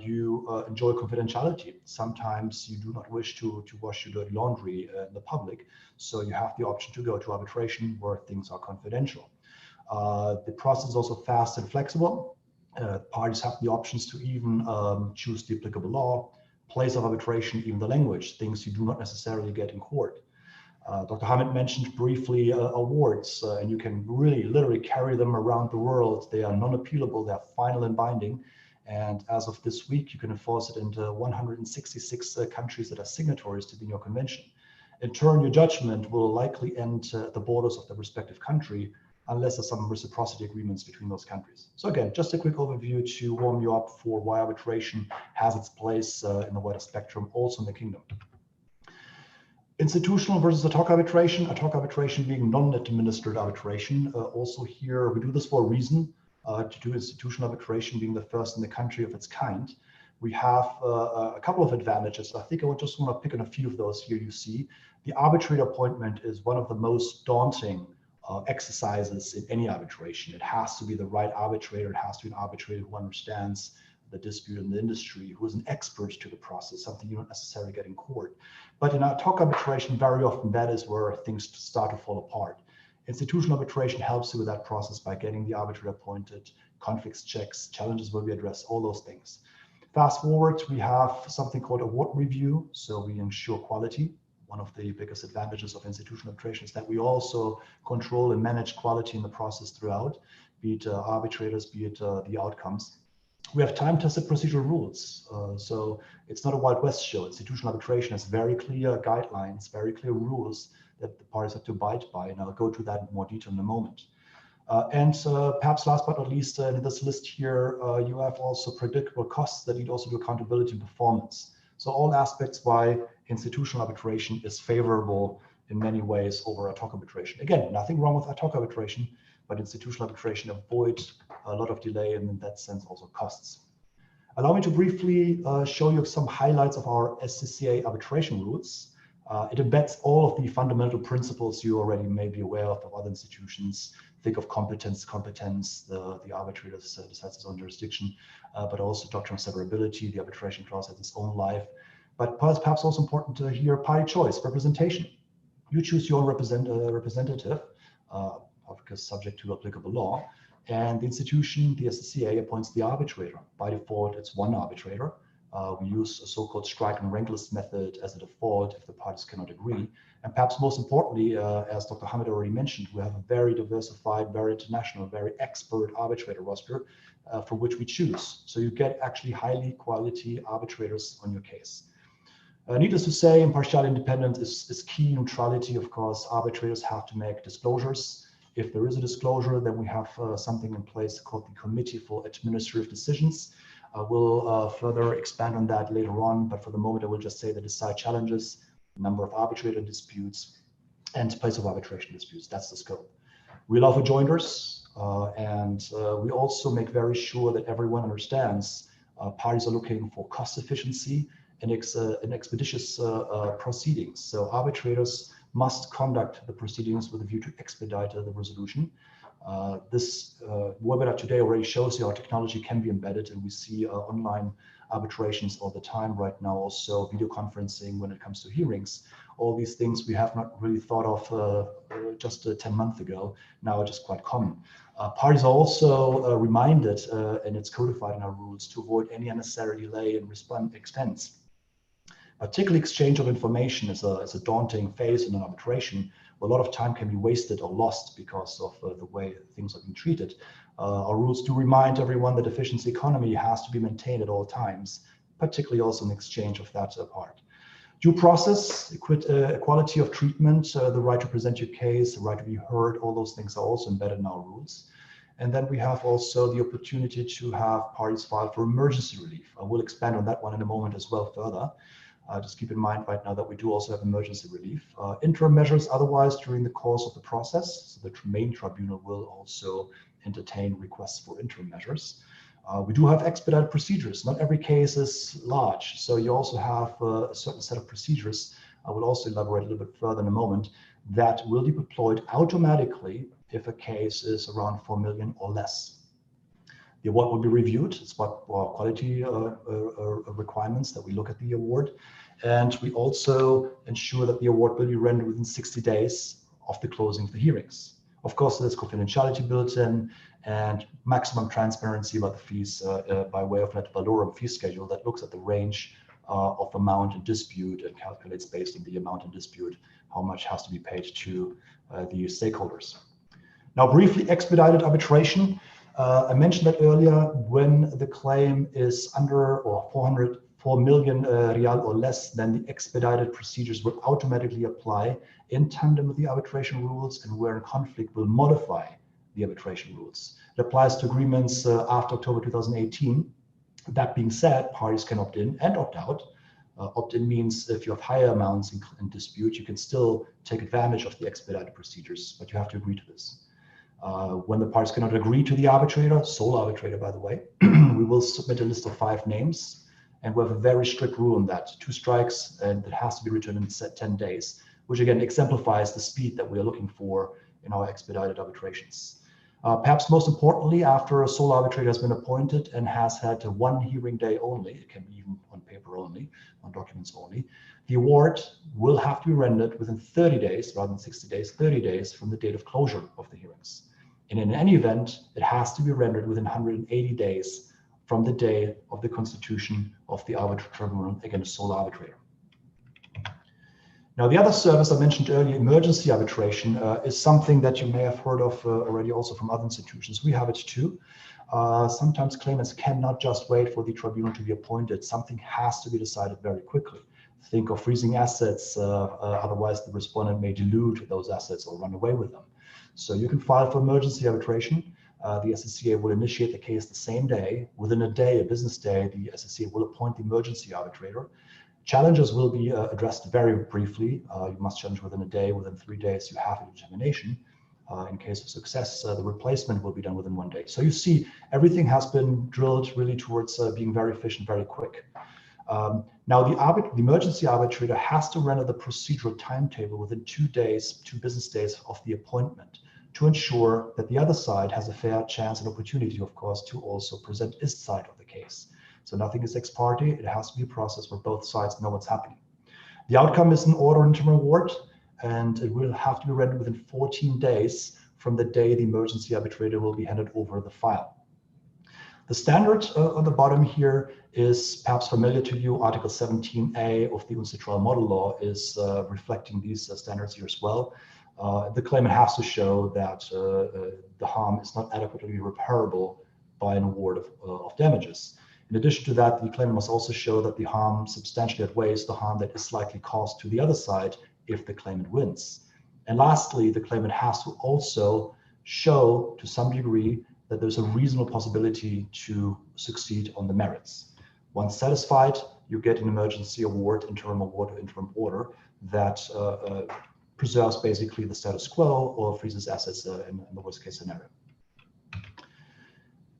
You enjoy confidentiality. Sometimes you do not wish to wash your dirty laundry in the public, so you have the option to go to arbitration where things are confidential. The process is also fast and flexible. Parties have the options to even choose the applicable law, place of arbitration, even the language, things you do not necessarily get in court. Dr. Hamid mentioned briefly awards, and you can really literally carry them around the world. They are non-appealable, they are final and binding. And as of this week, you can enforce it into 166 countries that are signatories to the New York Convention. In turn, your judgment will likely end at the borders of the respective country, unless there's some reciprocity agreements between those countries. So again, just a quick overview to warm you up for why arbitration has its place in the wider spectrum, also in the kingdom. Institutional versus ad hoc arbitration being non-administered arbitration. Also here, we do this for a reason. To do institutional arbitration being the first in the country of its kind. We have a couple of advantages. I think I would just want to pick on a few of those here. You see, the arbitrator appointment is one of the most daunting exercises in any arbitration. It has to be the right arbitrator. It has to be an arbitrator who understands the dispute in the industry, who is an expert to the process, something you don't necessarily get in court. But in ad hoc arbitration, very often that is where things start to fall apart. Institutional arbitration helps you with that process by getting the arbitrator appointed, conflicts checks, challenges will be addressed, all those things. Fast forward, we have something called award review, so we ensure quality. One of the biggest advantages of institutional arbitration is that we also control and manage quality in the process throughout, be it arbitrators, be it the outcomes. We have time-tested procedural rules, so it's not a Wild West show. Institutional arbitration has very clear guidelines, very clear rules that the parties have to abide by, and I'll go to that in more detail in a moment. And perhaps last but not least, in this list here, you have also predictable costs that lead also to accountability and performance. So all aspects why institutional arbitration is favorable in many ways over ad hoc arbitration. Again, nothing wrong with ad hoc arbitration, but institutional arbitration avoids a lot of delay and in that sense also costs. Allow me to briefly show you some highlights of our SCCA arbitration rules. It embeds all of the fundamental principles you already may be aware of other institutions. Think of competence, the arbitrator decides his own jurisdiction, but also doctrine of severability, the arbitration clause has its own life. But perhaps also important to hear party choice, representation. You choose your own representative, because subject to applicable law, and the institution, the SCCA, appoints the arbitrator. By default, it's one arbitrator. We use a so-called strike and rank list method as a default if the parties cannot agree. And perhaps most importantly, as Dr. Hamid already mentioned, we have a very diversified, very international, very expert arbitrator roster from which we choose. So you get actually highly quality arbitrators on your case. Needless to say, impartiality and independence is key. Neutrality, of course, arbitrators have to make disclosures. If there is a disclosure, then we have something in place called the Committee for Administrative Decisions. We'll further expand on that later on, but for the moment, I will just say that decide challenges, number of arbitrator disputes, and place of arbitration disputes. That's the scope. We allow for joinders, and we also make very sure that everyone understands parties are looking for cost efficiency and expeditious proceedings. So arbitrators must conduct the proceedings with a view to expedite the resolution. This webinar today already shows you how technology can be embedded, and we see online arbitrations all the time right now, also video conferencing when it comes to hearings. All these things we have not really thought of just 10 months ago. Now it's just quite common. Parties are also reminded, and it's codified in our rules, to avoid any unnecessary delay and expense. Particularly exchange of information is a daunting phase in an arbitration. A lot of time can be wasted or lost because of the way things are being treated. Our rules do remind everyone that efficiency economy has to be maintained at all times, particularly also in exchange of that part. Due process, equality of treatment, the right to present your case, the right to be heard, all those things are also embedded in our rules. And then we have also the opportunity to have parties file for emergency relief. I will expand on that one in a moment as well further. Just keep in mind right now that we do also have emergency relief. Interim measures otherwise during the course of the process. So the main tribunal will also entertain requests for interim measures. We do have expedited procedures. Not every case is large, so you also have a certain set of procedures. I will also elaborate a little bit further in a moment, that will be deployed automatically if a case is around 4 million or less. The award will be reviewed. It's what quality requirements that we look at the award. And we also ensure that the award will be rendered within 60 days of the closing of the hearings. Of course, there's confidentiality built in and maximum transparency about the fees by way of net valorum fee schedule that looks at the range of amount in dispute and calculates based on the amount in dispute how much has to be paid to the stakeholders. Now, briefly, expedited arbitration. I mentioned that earlier. When the claim is under or 4 million real or less, then the expedited procedures will automatically apply in tandem with the arbitration rules, and where in conflict will modify the arbitration rules. It applies to agreements after October 2018. That being said, parties can opt in and opt out. Opt-in means if you have higher amounts in dispute, you can still take advantage of the expedited procedures, but you have to agree to this. When the parties cannot agree to the arbitrator, sole arbitrator, by the way, we will submit a list of 5 names, and we have a very strict rule on that. 2 strikes, and it has to be returned in 10 days, which again exemplifies the speed that we are looking for in our expedited arbitrations. Perhaps most importantly, after a sole arbitrator has been appointed and has had 1 hearing day only, it can be even on paper only, on documents only, the award will have to be rendered within 30 days, rather than 60 days, 30 days from the date of closure of the hearings. And in any event, it has to be rendered within 180 days from the day of the constitution of the arbitral tribunal against sole arbitrator. Now, the other service I mentioned earlier, emergency arbitration, is something that you may have heard of already also from other institutions. We have it too. Sometimes claimants cannot just wait for the tribunal to be appointed. Something has to be decided very quickly. Think of freezing assets, otherwise the respondent may dilute those assets or run away with them. So you can file for emergency arbitration. The SSCA will initiate the case the same day. Within a day, a business day, the SSCA will appoint the emergency arbitrator. Challenges will be addressed very briefly. You must challenge within a day. Within 3 days, you have a determination. In case of success, the replacement will be done within 1 day. So you see, everything has been drilled really towards being very efficient, very quick. Now, the emergency arbitrator has to render the procedural timetable within 2 days, 2 business days of the appointment, to ensure that the other side has a fair chance and opportunity, of course, to also present its side of the case. So nothing is ex parte. It has to be a process where both sides know what's happening. The outcome is an order interim award, and it will have to be rendered within 14 days from the day the emergency arbitrator will be handed over the file. The standard on the bottom here is perhaps familiar to you. Article 17A of the UNCITRAL model law is reflecting these standards here as well. The claimant has to show that the harm is not adequately repairable by an award of damages. In addition to that, the claimant must also show that the harm substantially outweighs the harm that is likely caused to the other side if the claimant wins. And lastly, the claimant has to also show to some degree that there's a reasonable possibility to succeed on the merits. Once satisfied, you get an emergency award, interim award, or interim order that preserves basically the status quo or freezes assets in the worst case scenario.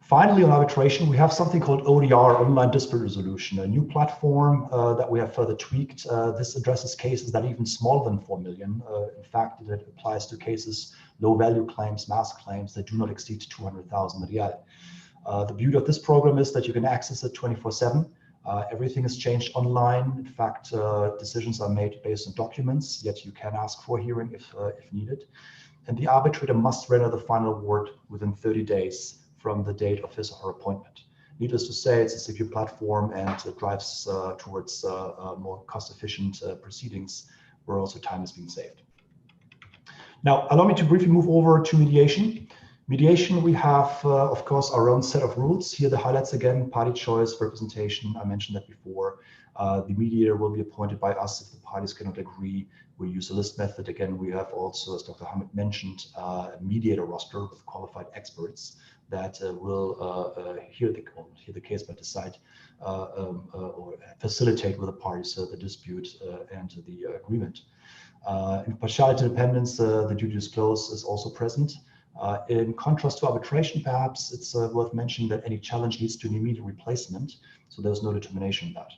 Finally, on arbitration, we have something called ODR, Online Dispute Resolution, a new platform that we have further tweaked. This addresses cases that are even smaller than 4 million. In fact, it applies to cases, low-value claims, mass claims that do not exceed 200,000 real. The beauty of this program is that you can access it 24/7. Everything is changed online. In fact, decisions are made based on documents, yet you can ask for a hearing if needed. And the arbitrator must render the final award within 30 days from the date of his or her appointment. Needless to say, it's a secure platform, and it drives towards more cost-efficient proceedings where also time is being saved. Now, allow me to briefly move over to mediation. Mediation, we have, of course, our own set of rules. Here, the highlights again: party choice, representation. I mentioned that before. The mediator will be appointed by us if the parties cannot agree. We use a list method. Again, we have also, as Dr. Hamid mentioned, a mediator roster with qualified experts that will hear the case but decide or facilitate with the parties the dispute and the agreement. Impartiality and independence, the duty to disclose is also present. In contrast to arbitration, perhaps it's worth mentioning that any challenge leads to an immediate replacement, so there's no determination in that.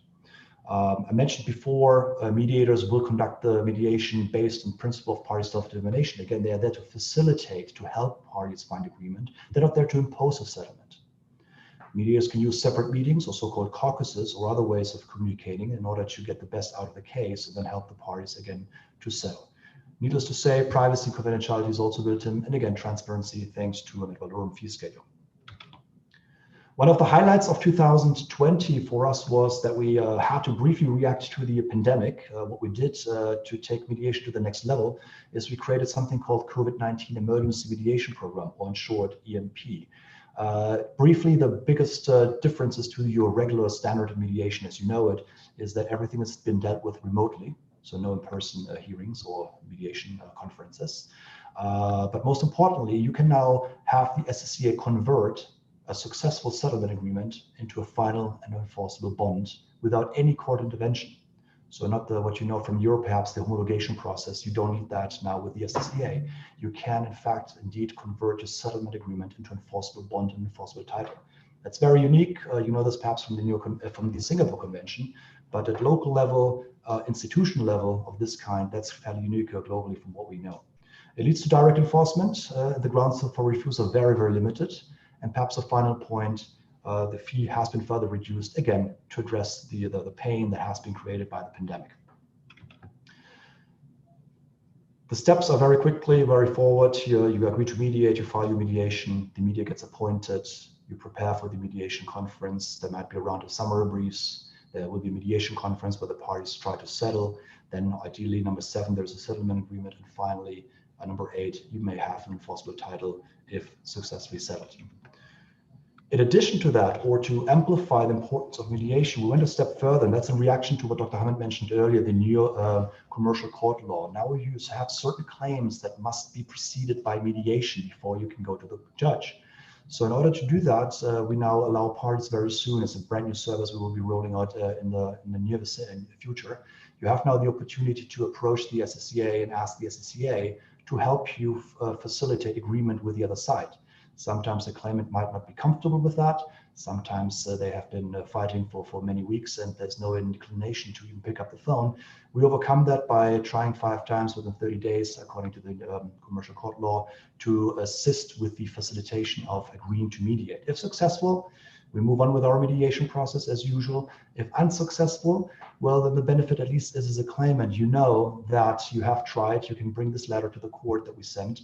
I mentioned before, mediators will conduct the mediation based on principle of party self-determination. Again, they are there to facilitate, to help parties find agreement. They're not there to impose a settlement. Mediators can use separate meetings or so-called caucuses or other ways of communicating in order to get the best out of the case and then help the parties again to settle. Needless to say, privacy and confidentiality is also built in, and again, transparency thanks to an ad valorem fee schedule. One of the highlights of 2020 for us was that we had to briefly react to the pandemic. What we did to take mediation to the next level is we created something called COVID-19 Emergency Mediation Program, or in short, EMP. Briefly, the biggest differences to your regular standard mediation, as you know it, is that everything has been dealt with remotely, so no in-person hearings or mediation conferences. But most importantly, you can now have the SSCA convert a successful settlement agreement into a final and enforceable bond without any court intervention. So not what you know from Europe, perhaps the homologation process. You don't need that now with the SSCA. You can, in fact, indeed convert your settlement agreement into enforceable bond and enforceable title. That's very unique. You know this perhaps from the Singapore Convention, but at local level, institutional level of this kind, that's fairly unique globally from what we know. It leads to direct enforcement. The grounds for refusal are very, very limited. And perhaps a final point, the fee has been further reduced, again, to address the pain that has been created by the pandemic. The steps are very quickly, very forward. You agree to mediate, you file your mediation, the mediator gets appointed, you prepare for the mediation conference. There might be a round of summary briefs. There will be a mediation conference where the parties try to settle. Then ideally, number 7, there's a settlement agreement. And finally, number 8, you may have an enforceable title if successfully settled. In addition to that, or to amplify the importance of mediation, we went a step further, and that's in reaction to what Dr. Hammond mentioned earlier, the new commercial court law. Now you have certain claims that must be preceded by mediation before you can go to the judge. So in order to do that, we now allow parties very soon, as a brand new service we will be rolling out in the near future. You have now the opportunity to approach the SSCA and ask the SSCA to help you facilitate agreement with the other side. Sometimes the claimant might not be comfortable with that. Sometimes they have been fighting for many weeks and there's no inclination to even pick up the phone. We overcome that by trying 5 times within 30 days, according to the commercial court law, to assist with the facilitation of agreeing to mediate. If successful, we move on with our mediation process as usual. If unsuccessful, well, then the benefit at least is as a claimant, you know that you have tried, you can bring this letter to the court that we sent.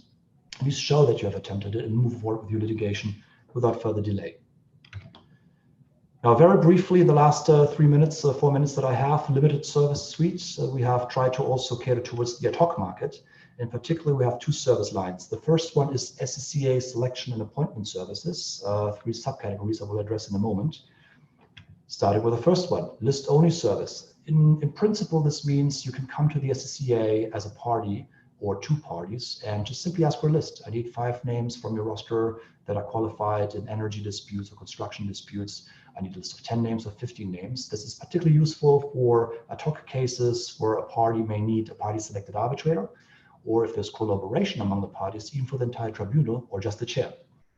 Please show that you have attempted it and move forward with your litigation without further delay. Now, very briefly, in the last 4 minutes that I have, limited service suites, we have tried to also cater towards the ad hoc market. In particular, we have 2 service lines. The first one is SSCA selection and appointment services, 3 subcategories I will address in a moment. Starting with the first one, list-only service. In principle, this means you can come to the SSCA as a party or 2 parties and just simply ask for a list. I need 5 names from your roster that are qualified in energy disputes or construction disputes. I need a list of 10 names or 15 names. This is particularly useful for ad hoc cases where a party may need a party-selected arbitrator, or if there's collaboration among the parties, even for the entire tribunal or just the chair.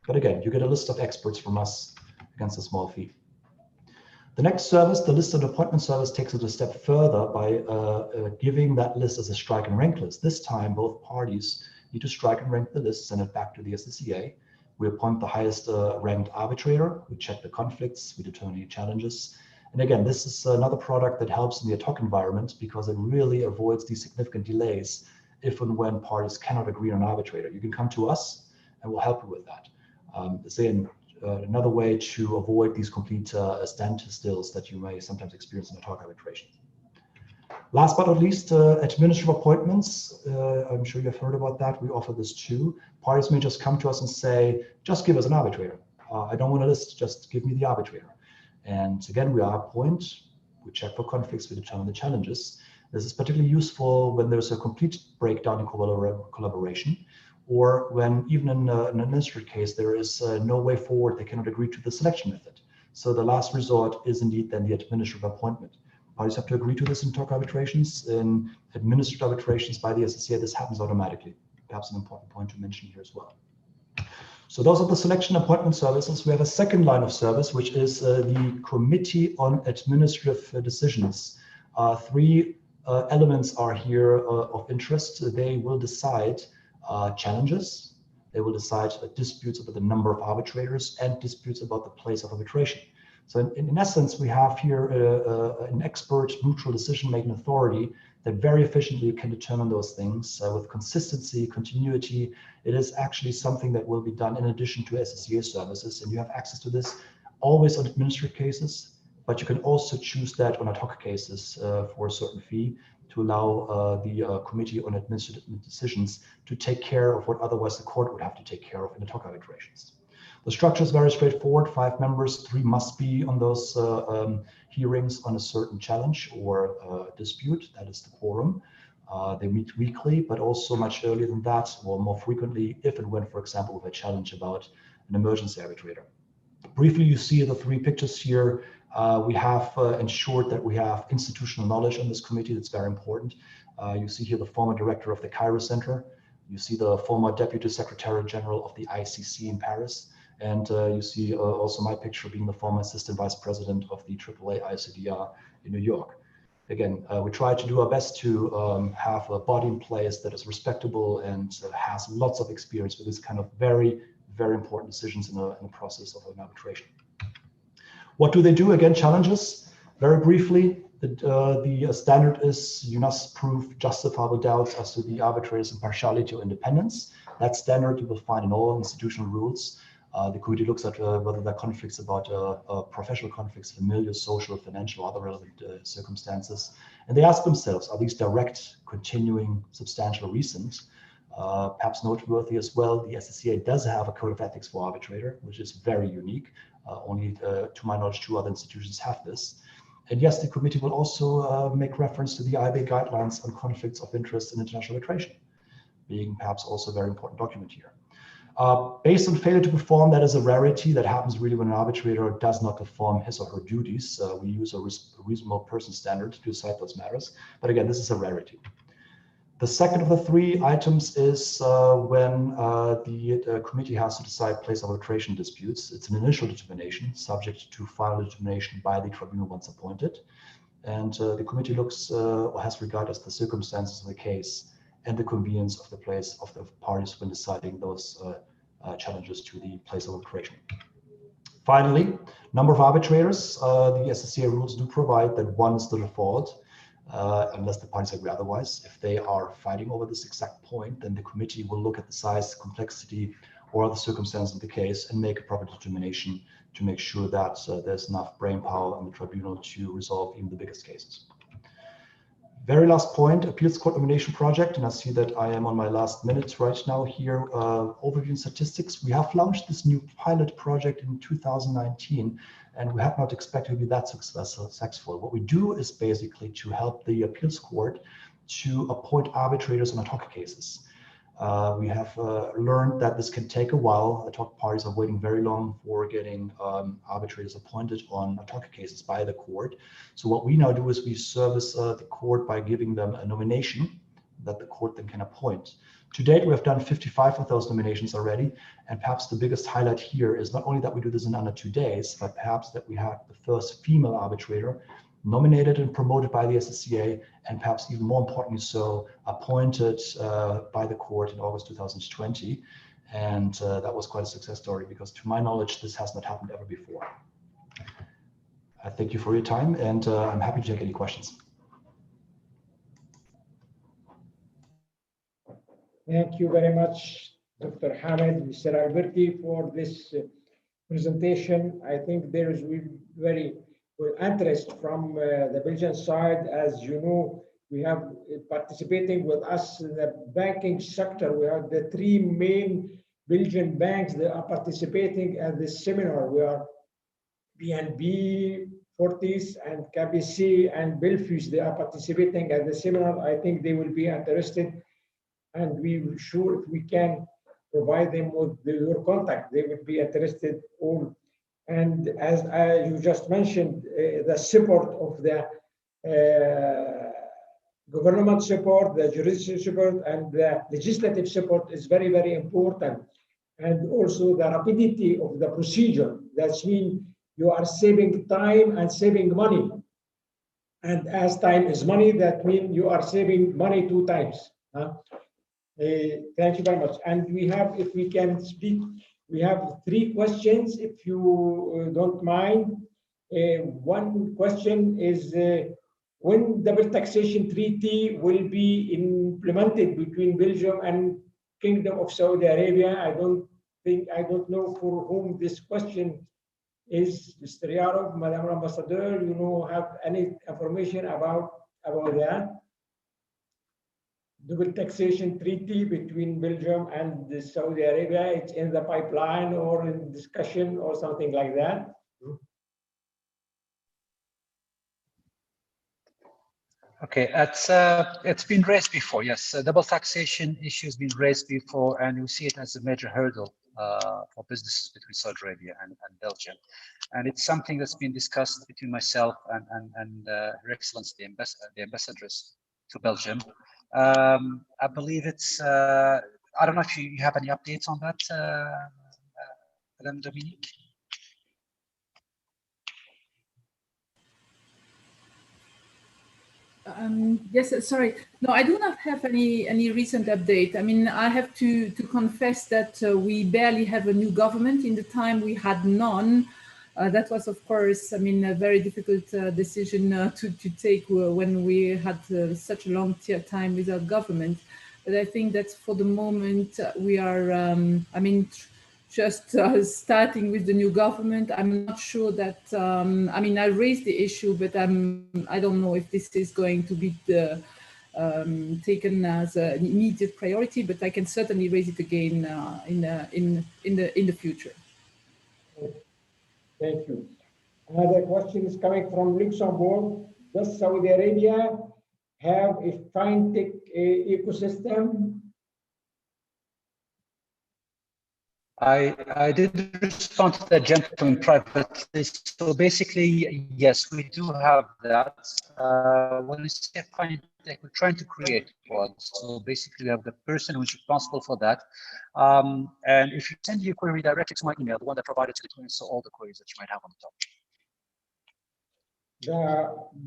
But again, you get a list of experts from us against a small fee. The next service, the list and appointment service, takes it a step further by giving that list as a strike and rank list. This time, both parties need to strike and rank the list, send it back to the SSCA. We appoint the highest ranked arbitrator. We check the conflicts. We determine any challenges. And again, this is another product that helps in the ad hoc environment because it really avoids these significant delays if and when parties cannot agree on an arbitrator. You can come to us and we'll help you with that. Another way to avoid these complete standstills that you may sometimes experience in ad hoc arbitration. Last but not least, administrative appointments. I'm sure you've heard about that. We offer this too. Parties may just come to us and say, just give us an arbitrator. I don't want a list, just give me the arbitrator. And again, we are at a point, we check for conflicts, we determine the challenges. This is particularly useful when there's a complete breakdown in collaboration, or when even in an administrative case, there is no way forward, they cannot agree to the selection method. So the last resort is indeed then the administrative appointment. Parties have to agree to this in ad hoc arbitrations. In administrative arbitrations by the SSCA, this happens automatically. Perhaps an important point to mention here as well. So those are the selection appointment services. We have a second line of service, which is the Committee on Administrative Decisions. Three elements are here of interest. They will decide challenges. They will decide disputes about the number of arbitrators and disputes about the place of arbitration. So in essence, we have here an expert neutral decision-making authority that very efficiently can determine those things with consistency, continuity. It is actually something that will be done in addition to SSCA services, and you have access to this always on administrative cases, but you can also choose that on ad hoc cases for a certain fee to allow the Committee on Administrative Decisions to take care of what otherwise the court would have to take care of in ad hoc arbitrations. The structure is very straightforward. 5 members, 3 must be on those hearings on a certain challenge or dispute. That is the quorum. They meet weekly, but also much earlier than that, or more frequently, if and when, for example, with a challenge about an emergency arbitrator. Briefly, you see the 3 pictures here. We have ensured that we have institutional knowledge on this committee. That's very important. You see here the former director of the Cairo Center. You see the former Deputy Secretary General of the ICC in Paris. And you see also my picture being the former Assistant Vice President of the AAA ICDR in New York. Again, we try to do our best to have a body in place that is respectable and has lots of experience with this kind of very, very important decisions in the process of an arbitration. What do they do? Again, challenges. Very briefly, the standard is you must prove justifiable doubts as to the arbitrator's impartiality or independence. That standard you will find in all institutional rules. The committee looks at whether there are conflicts about professional conflicts, familial, social, financial, other relevant circumstances. And they ask themselves, are these direct, continuing, substantial, recent? Perhaps noteworthy as well, the SSCA does have a code of ethics for arbitrator, which is very unique. Only, to my knowledge, 2 other institutions have this. And yes, the committee will also make reference to the IAB guidelines on conflicts of interest in international arbitration, being perhaps also a very important document here. Based on failure to perform, that is a rarity that happens really when an arbitrator does not perform his or her duties. We use a reasonable person standard to decide those matters. But again, this is a rarity. The second of the 3 items is when the committee has to decide place of arbitration disputes. It's an initial determination subject to final determination by the tribunal once appointed. And the committee looks or has regard as the circumstances of the case and the convenience of the place of the parties when deciding those challenges to the place of arbitration. Finally, number of arbitrators. The SSCA rules do provide that 1 is the default, unless the parties agree otherwise. If they are fighting over this exact point, then the committee will look at the size, complexity, or the circumstances of the case and make a proper determination to make sure that there's enough brain power on the tribunal to resolve even the biggest cases. Very last point, appeals court nomination project, and I see that I am on my last minutes right now here. Overview and statistics. We have launched this new pilot project in 2019, and we have not expected to be that successful. What we do is basically to help the appeals court to appoint arbitrators on ad hoc cases. We have learned that this can take a while. Ad hoc parties are waiting very long for getting arbitrators appointed on ad hoc cases by the court. So what we now do is we service the court by giving them a nomination that the court then can appoint. To date, we have done 55 of those nominations already. And perhaps the biggest highlight here is not only that we do this in under 2 days, but perhaps that we have the first female arbitrator nominated and promoted by the SSCA, and perhaps even more importantly so, appointed by the court in August 2020. And that was quite a success story because to my knowledge, this has not happened ever before. I thank you for your time, and I'm happy to take any questions. Thank you very much, Dr. Hamid, Mr. Alberti, for this presentation. I think there is very interest from the Belgian side. As you know, we have participating with us in the banking sector. We have the 3 main Belgian banks that are participating at this seminar. We are BNB, Fortis, and KBC, and Belfius. They are participating at the seminar. I think they will be interested, and we will sure if we can provide them with your contact, they will be interested all. And as you just mentioned, the support of the government support, the judicial support, and the legislative support is very, very important. and also the rapidity of the procedure. That means you are saving time and saving money. And as time is money, that means you are saving money 2 times. Thank you very much. And we have, if we can speak, we have 3 questions, if you don't mind. One question is, when double taxation treaty will be implemented between Belgium and Kingdom of Saudi Arabia? I don't know for whom this question is. Mr. Yarov, Madam Ambassador, you know, have any information about that? Double taxation treaty between Belgium and Saudi Arabia, it's in the pipeline or in discussion or something like that? Okay, it's been raised before, yes. Double taxation issue has been raised before, and we see it as a major hurdle for businesses between Saudi Arabia and Belgium. And it's something that's been discussed between myself and Her Excellency, the ambassadress to Belgium. I believe it's, I don't know if you have any updates on that, Madame Dominique? Yes, sorry. No, I do not have any recent update. I mean, I have to confess that we barely have a new government. In the time we had none. That was, of course, I mean, a very difficult decision to take when we had such a long time without government. But I think that for the moment we are, I mean, just starting with the new government. I'm not sure that, I mean, I raised the issue, but I don't know if this is going to be taken as an immediate priority, but I can certainly raise it again in the future. Thank you. Another question is coming from Luxembourg. Does Saudi Arabia have a fintech ecosystem? I did respond to that gentleman privately. So basically, yes, we do have that. When we say fintech, we're trying to create one. So basically, we have the person who's responsible for that. And if you send your query directly to my email, the one that provided to the so all the queries that you might have on the top.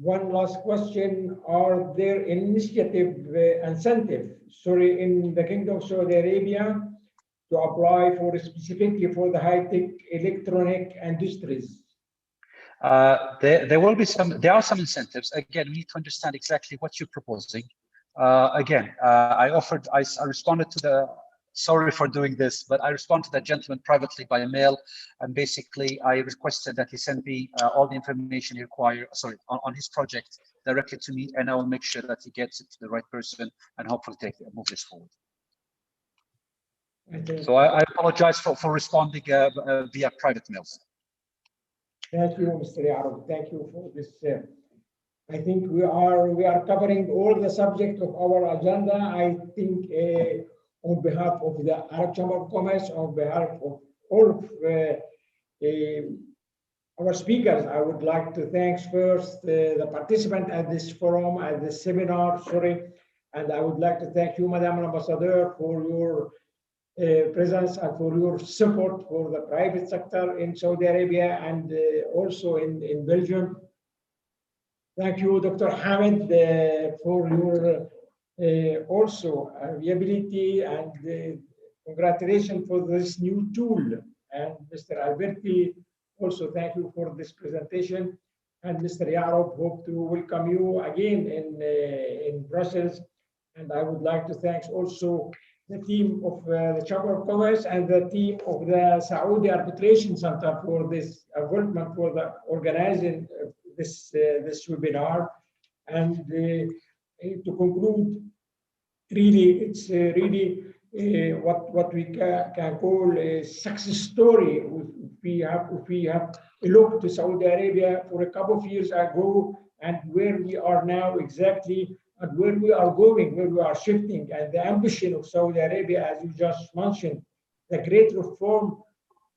One last question: are there incentive, in the Kingdom of Saudi Arabia to apply for specifically for the high-tech electronic industries? There will be some. There are some incentives. Again, we need to understand exactly what you're proposing. I responded to the. Sorry for doing this, but I responded to that gentleman privately by mail, and basically I requested that he send me all the information he requires. Sorry, on his project directly to me, and I will make sure that he gets it to the right person and hopefully move this forward. So I apologize for responding via private mails. Thank you, Mr. Yarov. Thank you for this. I think we are covering all the subject of our agenda. I think on behalf of the Arab Chamber of Commerce, on behalf of all of our speakers, I would like to thank first the participant at this forum, at this seminar, and I would like to thank you, Madam Ambassador, for your presence and for your support for the private sector in Saudi Arabia and also in Belgium. Thank you, Dr. Hamid, for your also viability and congratulations for this new tool. And Mr. Alberti, also thank you for this presentation. And Mr. Yarov, hope to welcome you again in Brussels. And I would like to thank also the team of the Chamber of Commerce and the team of the Saudi Arbitration Center for this involvement, for the organizing this webinar. And to conclude, really, it's really what we can call a success story. If we have looked to Saudi Arabia for a couple of years ago and where we are now exactly, and where we are going, where we are shifting, and the ambition of Saudi Arabia, as you just mentioned, the great reform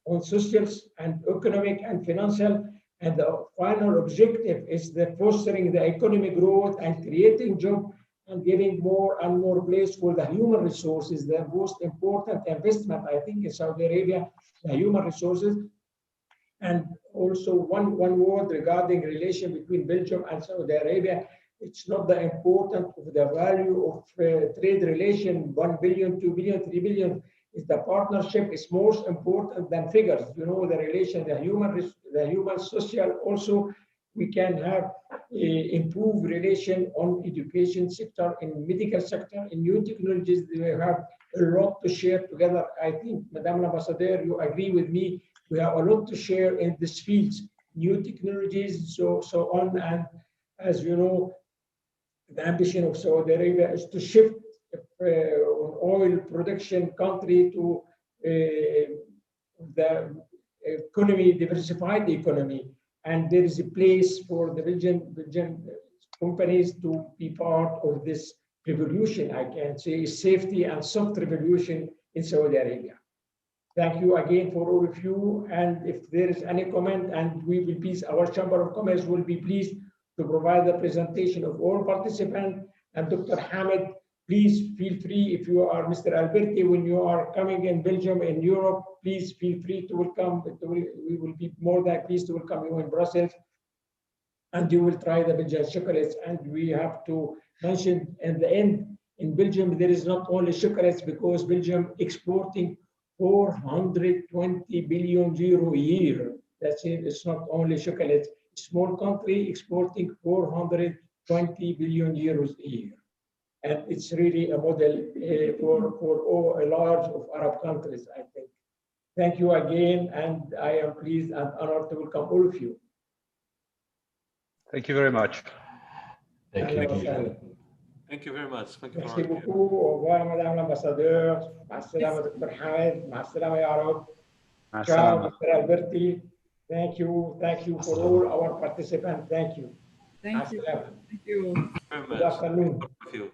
on social and economic and financial, and the final objective is the fostering the economic growth and creating jobs and giving more and more place for the human resources, the most important investment, I think, in Saudi Arabia, the human resources. And also one word regarding relation between Belgium and Saudi Arabia. It's not the importance of the value of trade relation, 1 billion, 2 billion, 3 billion. Is the partnership is most important than figures. You know, the relation, the human social also. We can have improved relation on education sector, in medical sector, in new technologies. We have a lot to share together. I think, Madam Ambassador, you agree with me. We have a lot to share in these fields, new technologies, so on. And as you know, the ambition of Saudi Arabia is to shift oil production country to the economy, diversified economy. And there is a place for the Belgian companies to be part of this revolution. I can say safety and soft revolution in Saudi Arabia. Thank you again for all of you. And if there is any comment, and we will be, our Chamber of Commerce will be pleased to provide the presentation of all participants. And Dr. Hamid, please feel free, if you are Mr. Alberti, when you are coming in Belgium and Europe, please feel free to welcome. We will be more than pleased to welcome you in Brussels. And you will try the Belgian chocolates. And we have to mention in the end, in Belgium, there is not only chocolates, because Belgium exporting 420 billion euro a year. That's it. It's not only chocolate. Small country exporting 420 billion euros a year, and it's really a model for a large of Arab countries, I think. Thank you again, and I am pleased and honored to welcome all of you. Thank you very much. Thank you. Thank you very much. Thank you. Merci beaucoup. Au revoir, Madame l'Ambassadeur. مع السلامة, Dr. Hamid. مع السلامة, يا رب. Ciao, Mr. Alberti. Thank you for all our participants. Thank you. Thank you. Very much. Good afternoon. Thank you.